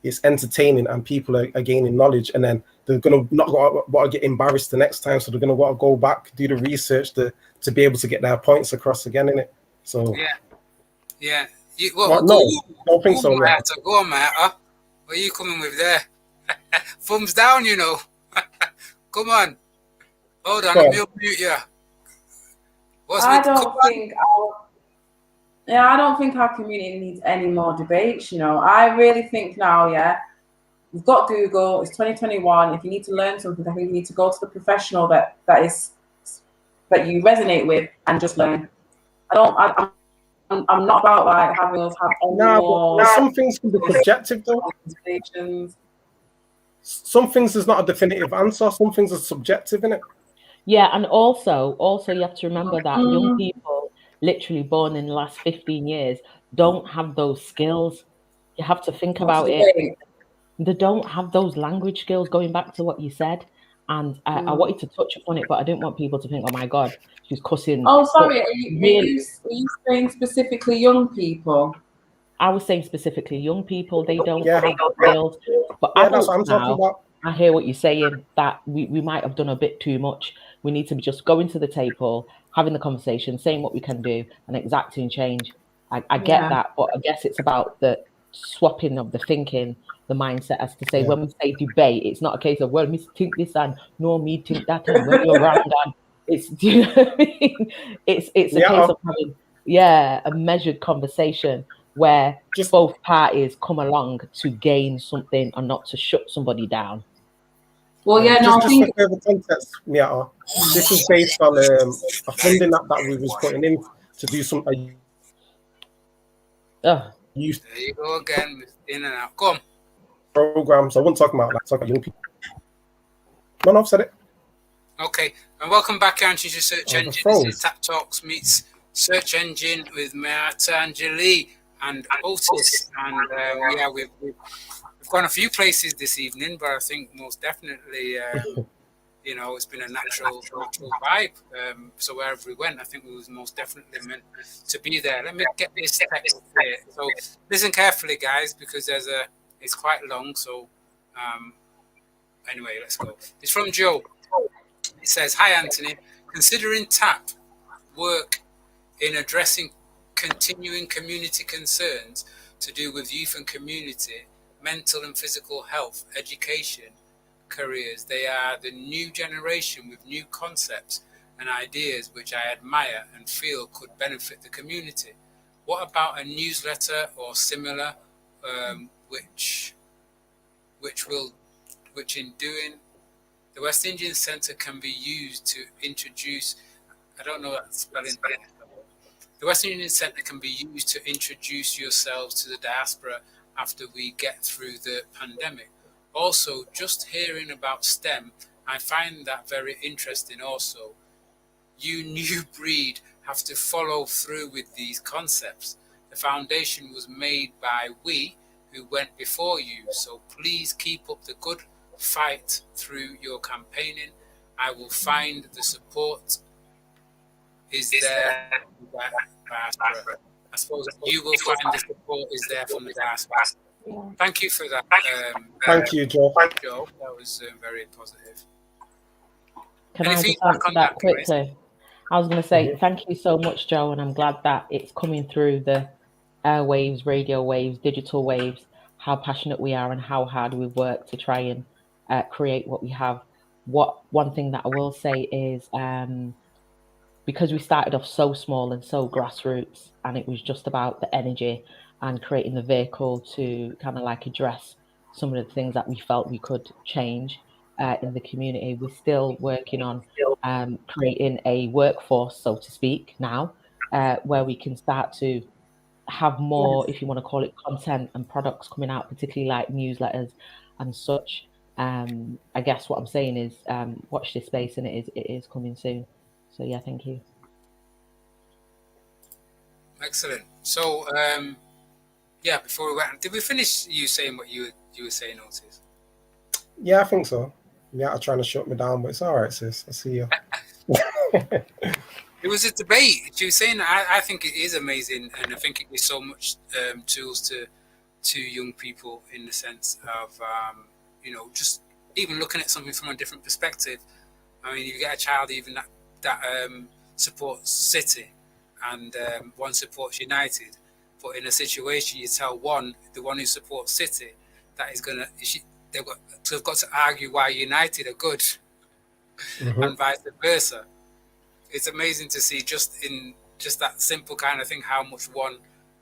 S3: it's entertaining and people are gaining knowledge, and then they're going to not want to get embarrassed the next time, so they're going to want to go back, do the research to be able to get their points across again, innit? So
S1: yeah.
S3: Don't think so.
S1: Meatta, go on, Meatta. What are you coming with there? Thumbs down, you know. Come on. Hold on, let me mute you.
S5: I don't think our community needs any more debates. You know, I really think now, we've got Google. It's 2021. If you need to learn something, I think you need to go to the professional that you resonate with and just learn. I'm not about like having us have any more.
S3: Some things can be subjective though. some things is not a definitive answer. Some things are subjective, innit?
S2: Yeah, and also you have to remember that young people, literally born in the last 15 years, don't have those skills. You have to think about it. They don't have those language skills, going back to what you said. And I wanted to touch upon it, but I didn't want people to think, oh my God, she's cussing.
S5: Oh, sorry. Are
S2: Really,
S5: you saying specifically young people?
S2: I was saying specifically young people, they don't have the skills. But
S3: Yeah, that's
S2: adults
S3: what I'm talking
S2: now,
S3: about.
S2: I hear what you're saying, that we might have done a bit too much. We need to be just going to the table, having the conversation, saying what we can do, and exacting change. I get that, but I guess it's about the swapping of the thinking, the mindset, as to say, when we say debate, it's not a case of, well, me think this and no, me think that, and well, you're wrong. And it's, do you know what I mean? It's a case of having, a measured conversation where both parties come along to gain something and not to shut somebody down.
S5: Well, I think
S3: for further context, Meatta, this is based on a funding that we was putting in to do some.
S1: There you go again, in and out. Come.
S3: Programs. I wasn't talking about young people. No, I've said it.
S1: Okay, and welcome back, Angeli, to Search Engine. This is T.A.P Talks meets Search Engine with Meatta, Angeli, and Otis. And we've gone a few places this evening, but I think most definitely, it's been a natural vibe. So wherever we went, I think we was most definitely meant to be there. Let me get this text here. So listen carefully, guys, because it's quite long. So anyway, let's go. It's from Joe. It says, "Hi, Anthony. Considering T.A.P work in addressing continuing community concerns to do with youth and community, mental and physical health, education, careers, they are the new generation with new concepts and ideas which I admire and feel could benefit the community. What about a newsletter or similar, which in doing, the West Indian Centre can be used to introduce," I don't know that spelling. "The West Indian Centre can be used to introduce yourselves to the diaspora after we get through the pandemic. Also, just hearing about STEM, I find that very interesting also. You new breed have to follow through with these concepts. The foundation was made by we who went before you, so please keep up the good fight through your campaigning. I will find the support is there from the diaspora. I suppose you will find the support is there from the diaspora." Thank you for that.
S3: Thank you, Joe.
S1: Joe, that was very positive.
S2: Can I just answer that quickly? I was going to say thank you so much, Joe, and I'm glad that it's coming through the airwaves, radio waves, digital waves, how passionate we are and how hard we've worked to try and create what we have. One thing that I will say is, because we started off so small and so grassroots, and it was just about the energy and creating the vehicle to kind of like address some of the things that we felt we could change in the community. We're still working on creating a workforce, so to speak, now, where we can start to have more, if you want to call it, content and products coming out, particularly like newsletters and such. I guess what I'm saying is watch this space, and it is coming soon. So yeah, thank you.
S1: Excellent. So before we went, did we finish you saying what you were saying, Otis?
S3: Yeah, I think so. Yeah, I'm trying to shut me down, but it's all right, sis. I see you.
S1: It was a debate. She was saying, I think it is amazing, and I think it gives so much tools to young people in the sense of just even looking at something from a different perspective. I mean, you get a child even that supports City, and one supports United, but in a situation you tell the one who supports City, that is they've got to argue why United are good, and vice versa. It's amazing to see just that simple kind of thing how much one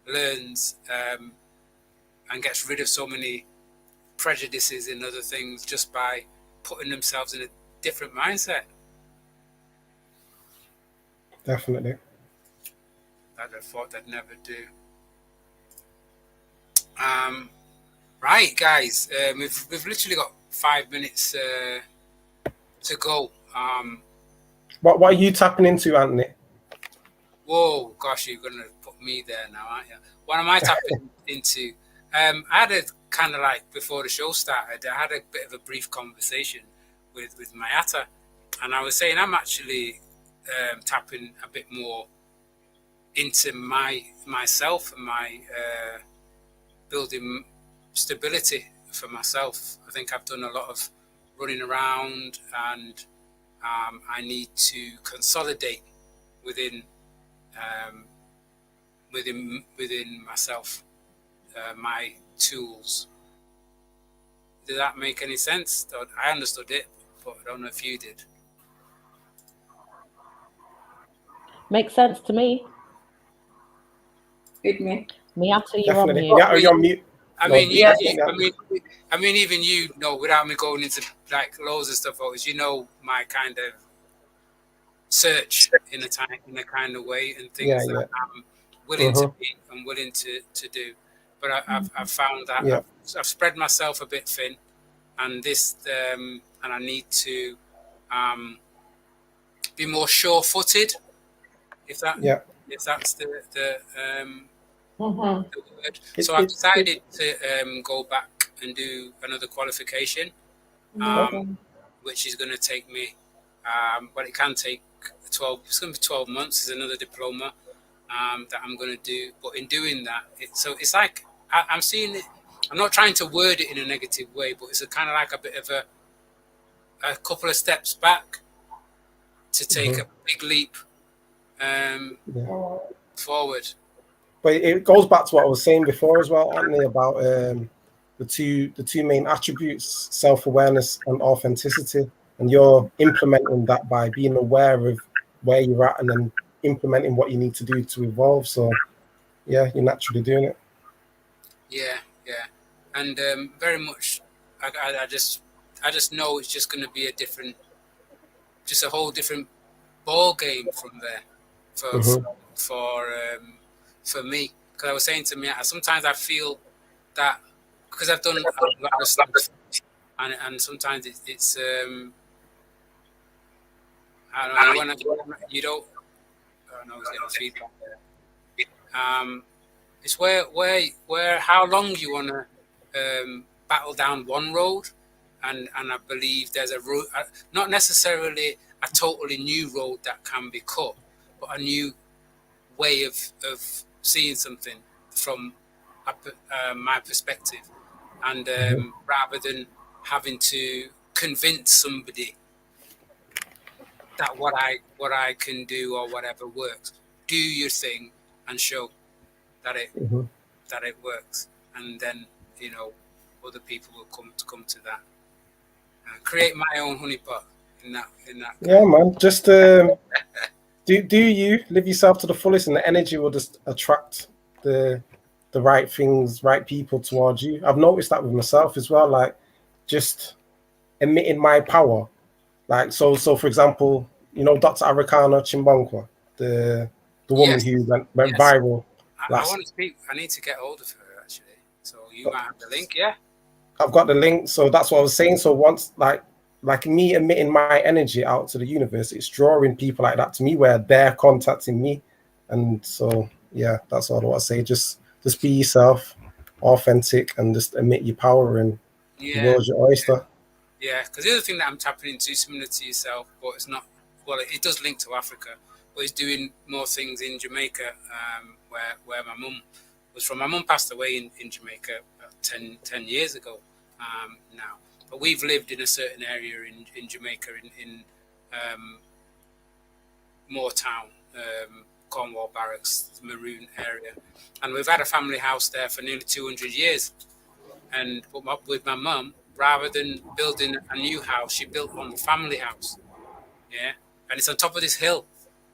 S1: learns and gets rid of so many prejudices and other things just by putting themselves in a different mindset.
S3: Definitely.
S1: That I thought they'd never do. Right, guys, we've literally got 5 minutes to go.
S3: What are you tapping into, Anthony?
S1: Whoa, gosh, you're gonna put me there now, aren't you? What am I tapping into? I had a kind of like before the show started, I had a bit of a brief conversation with Meatta, and I was saying I'm actually tapping a bit more into myself and my building stability for myself. I think I've done a lot of running around, and I need to consolidate within myself, my tools. Did that make any sense? I understood it, but I don't know if you did.
S2: Makes sense to me.
S5: With me.
S2: Meatta, you're on
S3: Definitely.
S2: mute.
S3: Yeah, you're on mute.
S1: I
S3: No,
S1: mean,
S3: definitely.
S1: I mean, even you know, without me going into like loads of stuff, Otis, you know, my kind of search in a kind of way, and things that I'm willing to be and willing to do. But I've found that I've spread myself a bit thin, and and I need to be more sure-footed, if that's the word. So I've decided to go back and do another qualification, which is going to take me, but it can take 12. It's going to be 12 months. Is another diploma that I'm going to do. But in doing that, it's like I'm seeing it. I'm not trying to word it in a negative way, but it's kind of like a bit of a couple of steps back to take a big leap forward.
S3: But it goes back to what I was saying before as well, Anthony, about the two main attributes, self-awareness and authenticity. And you're implementing that by being aware of where you're at and then implementing what you need to do to evolve. So yeah, you're naturally doing it.
S1: Yeah. And very much I just know it's just going to be just a whole different ball game from there for me. Because I was saying to me, sometimes I feel that because I've done a lot of stuff, and sometimes it's I don't know, you don't. I don't know, it's getting feedback there. It's where how long you want to battle down one road, and I believe there's a road, not necessarily a totally new road that can be cut, but a new way of seeing something from my perspective, and rather than having to convince somebody that what I can do or whatever works, do your thing and show that it works, and then other people will come to that. Create my own honeypot in that.
S3: Yeah, man. Just do you live yourself to the fullest, and the energy will just attract the right things, right people towards you. I've noticed that with myself as well. Like just emitting my power. Like so for example, Dr. Arikana Chimbankwa, the woman who went viral.
S1: I want to speak. I need to get hold of her actually. So you might have the link, yeah?
S3: I've got the link. So that's what I was saying. So once like me emitting my energy out to the universe, it's drawing people like that to me where they're contacting me. And so yeah, that's all I want to say. Just be yourself, authentic, and just emit your power, and the world's your oyster.
S1: Yeah, because the other thing that I'm tapping into, similar to yourself, but it's not. Well, it does link to Africa, but it's doing more things in Jamaica, where my mum was from. My mum passed away in Jamaica about 10 years ago now. But we've lived in a certain area in Jamaica, in Moortown, Cornwall Barracks, the Maroon area. And we've had a family house there for nearly 200 years. And with my mum, rather than building a new house, she built on the family house. Yeah. And it's on top of this hill.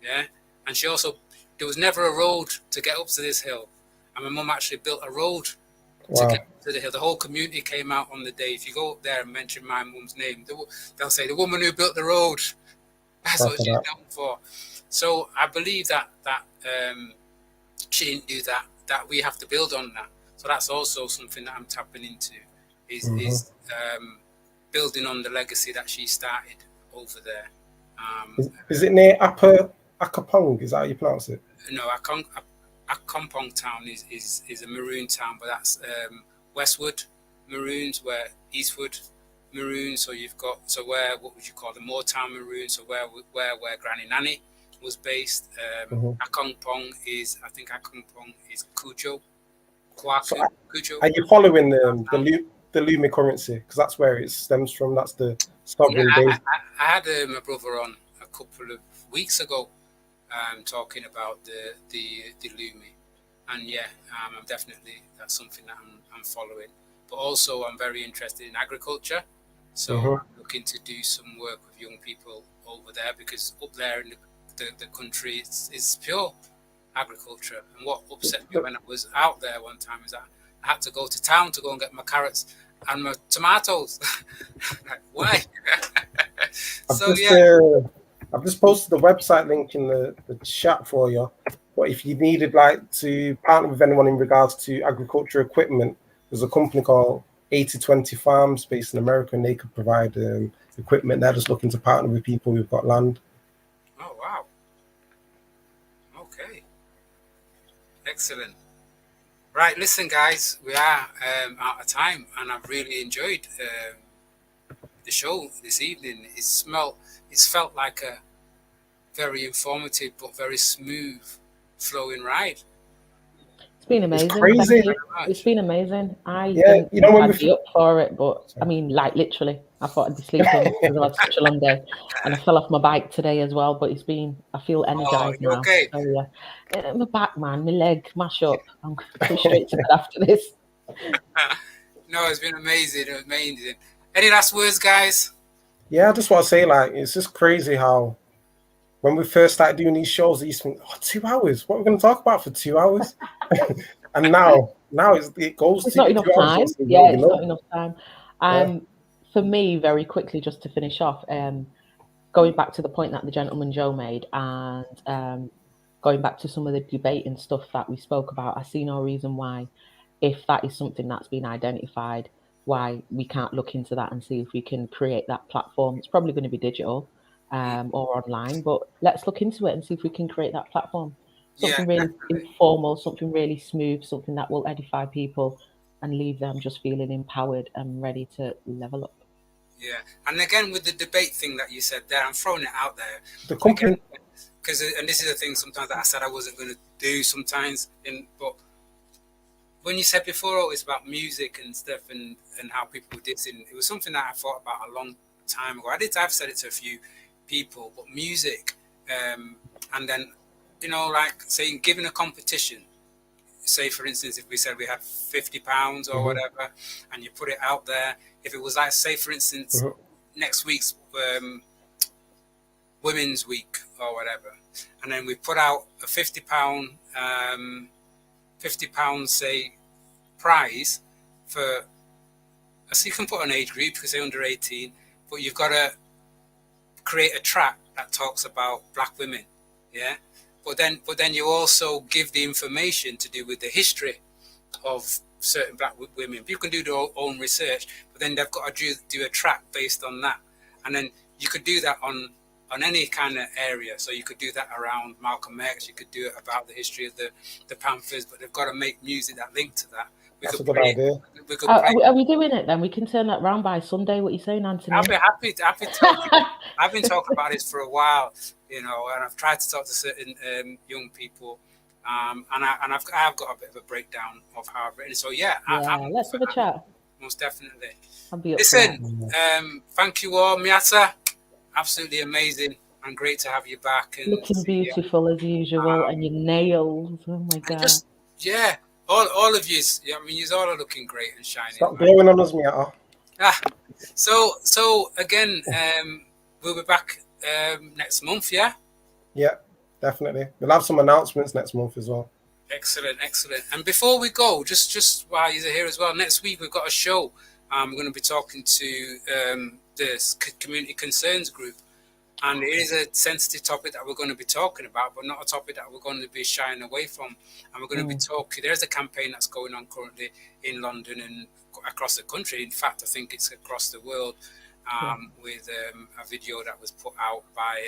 S1: Yeah. And there was never a road to get up to this hill. And my mum actually built a road to get to the hill. The whole community came out on the day. If you go up there and mention my mum's name, they'll say, the woman who built the road. That's what she's known for. So I believe that she didn't do that, that we have to build on that. So that's also something that I'm tapping into is building on the legacy that she started over there.
S3: Is it near Akapong? Is that how you pronounce it?
S1: No, Akompong town is a maroon town, but that's Westwood Maroons, where Eastwood Maroons. So you've got where, what would you call the Moortown Maroons? So where Granny Nanny was based. Akompong is Kujo.
S3: So are you following the Lumi currency? Because that's where it stems from. That's the sovereign base.
S1: I had my brother on a couple of weeks ago, talking about the Lumi, and I'm definitely, that's something that I'm following. But also, I'm very interested in agriculture, so I'm looking to do some work with young people over there, because up there in the country, it's pure agriculture. And what upset me when I was out there one time is that I had to go to town to go and get my carrots and my tomatoes. Like, why?
S3: I've just posted the website link in the chat for you. But if you needed to partner with anyone in regards to agriculture equipment, there's a company called 80/20 Farms based in America, and they could provide equipment. They're just looking to partner with people who've got land.
S1: Oh, wow. Okay. Excellent. Right, listen, guys, we are out of time, and I've really enjoyed the show this evening. It's felt like a very informative but very smooth flowing ride.
S2: It's been amazing.
S3: It's crazy.
S2: It's been amazing. I
S3: didn't
S2: I'd be up for it, but I mean, like, literally, I thought I'd be sleeping because I had such a long day, and I fell off my bike today as well. But I feel energized now.
S1: Okay.
S2: So yeah, my back, man, my leg, mash up. I'm going straight to bed after this.
S1: No, it's been amazing. Amazing. Any last words, guys?
S3: Yeah, I just want to say, it's just crazy how when we first started doing these shows, I used to think, 2 hours. What are we going to talk about for 2 hours? And now it goes.
S2: It's not enough time. Yeah, it's not enough time. For me, very quickly, just to finish off, going back to the point that the gentleman Joe made, and going back to some of the debate and stuff that we spoke about, I see no reason why, if that is something that's been identified, why we can't look into that and see if we can create that platform. It's probably going to be digital or online, but let's look into it and see if we can create that platform. Something really informal, something really smooth, something that will edify people and leave them just feeling empowered and ready to level up.
S1: Yeah, and again, with the debate thing that you said there, I'm throwing it out there.
S3: The company,
S1: because and this is the thing sometimes that I said I wasn't going to do sometimes, but when you said before, it's about music and stuff and how people did it, it was something that I thought about a long time ago. I've said it to a few people, but music, and then, like saying, giving a competition, say for instance, if we said we had £50 or whatever, and you put it out there, if it was like, say for instance, next week's Women's Week or whatever, and then we put out a £50, say, prize for, so you can put an age group, you can say under 18, but you've got to create a track that talks about Black women, yeah. But then you also give the information to do with the history of certain Black women. People can do their own research, but then they've got to do a track based on that. And then you could do that on any kind of area. So you could do that around Malcolm X. You could do it about the history of the Panthers, but they've got to make music that link to that.
S3: That's a good idea.
S2: Are we doing it then? We can turn that round by Sunday. What are you saying, Anthony?
S1: I'll be happy to. I've been talking about this for a while, and I've tried to talk to certain young people, and I've got a bit of a breakdown of how I've written. So
S2: let's have a chat.
S1: Most definitely.
S2: I'll be up
S1: Listen, thank you all, Meatta. Absolutely amazing and great to have you back. And
S2: looking beautiful as usual, and your nails. Oh my God.
S1: All of you. I mean, you all are looking great and shining.
S3: Stop blowing on us, Meatta.
S1: So again, we'll be back next month, yeah? Yeah,
S3: definitely. We'll have some announcements next month as well.
S1: Excellent. And before we go, just while you're here as well, next week we've got a show. We're going to be talking to the Community Concerns Group, And it is a sensitive topic that we're going to be talking about, but not a topic that we're going to be shying away from. And we're going to be talking. There's a campaign that's going on currently in London and across the country. In fact, I think it's across the world, with a video that was put out by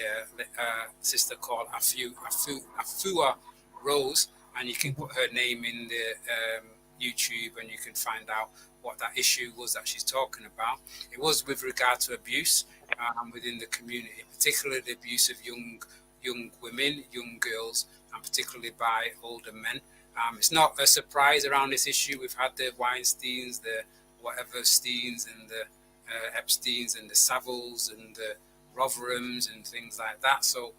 S1: a sister called Afua Rose, and you can put her name in the YouTube, and you can find out what that issue was that she's talking about. It was with regard to abuse within the community, particularly the abuse of young women, young girls, and particularly by older men. It's not a surprise around this issue. We've had the Weinsteins, the whatever Steins, and the Epsteins, and the Savills, and the Rotherhams, and things like that. So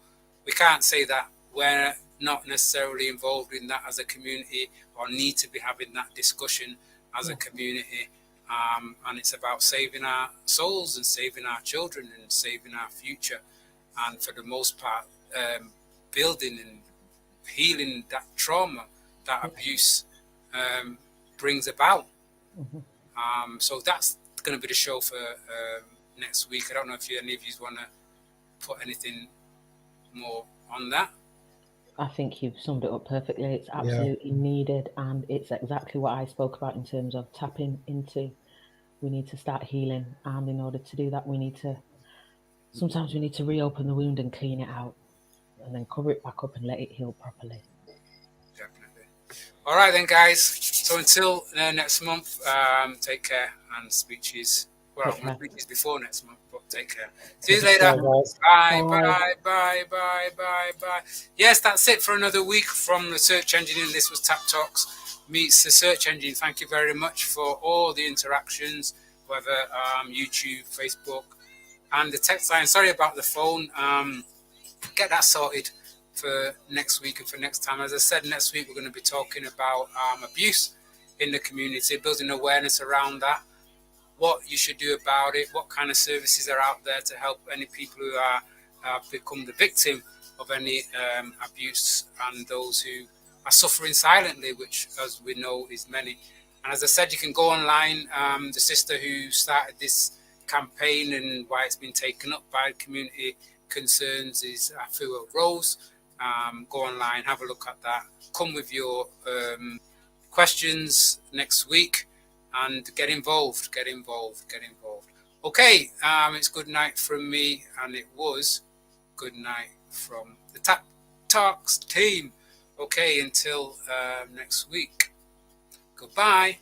S1: we can't say that we're not necessarily involved in that as a community, or need to be having that discussion as a community. And it's about saving our souls and saving our children and saving our future. And for the most part, building and healing that trauma that abuse brings about. So that's going to be the show for next week. I don't know if any of you want to put anything more on that.
S2: I think you've summed it up perfectly. It's absolutely needed, and it's exactly what I spoke about in terms of tapping into. We need to start healing, and in order to do that, sometimes we need to reopen the wound and clean it out, and then cover it back up and let it heal properly.
S1: Definitely. All right then, guys. So until next month, take care and speeches. Well, I'm going to speeches before next month, but take care. See you later. Bye, bye, bye, bye, bye, bye. Yes, that's it for another week from the search engine. And this was T.A.P Talks meets the search engine. Thank you very much for all the interactions, whether YouTube, Facebook, and the text line. Sorry about the phone. Get that sorted for next week and for next time. As I said, next week we're going to be talking about abuse in the community, building awareness around that, what you should do about it, what kind of services are out there to help any people who are become the victim of any abuse, and those who are suffering silently, which, as we know, is many. And as I said, you can go online. The sister who started this campaign and why it's been taken up by community concerns is Afua Rose. Go online, have a look at that. Come with your questions next week. And get involved. Okay, it's good night from me, and it was good night from the T.A.P Talks team. Okay, until next week. Goodbye.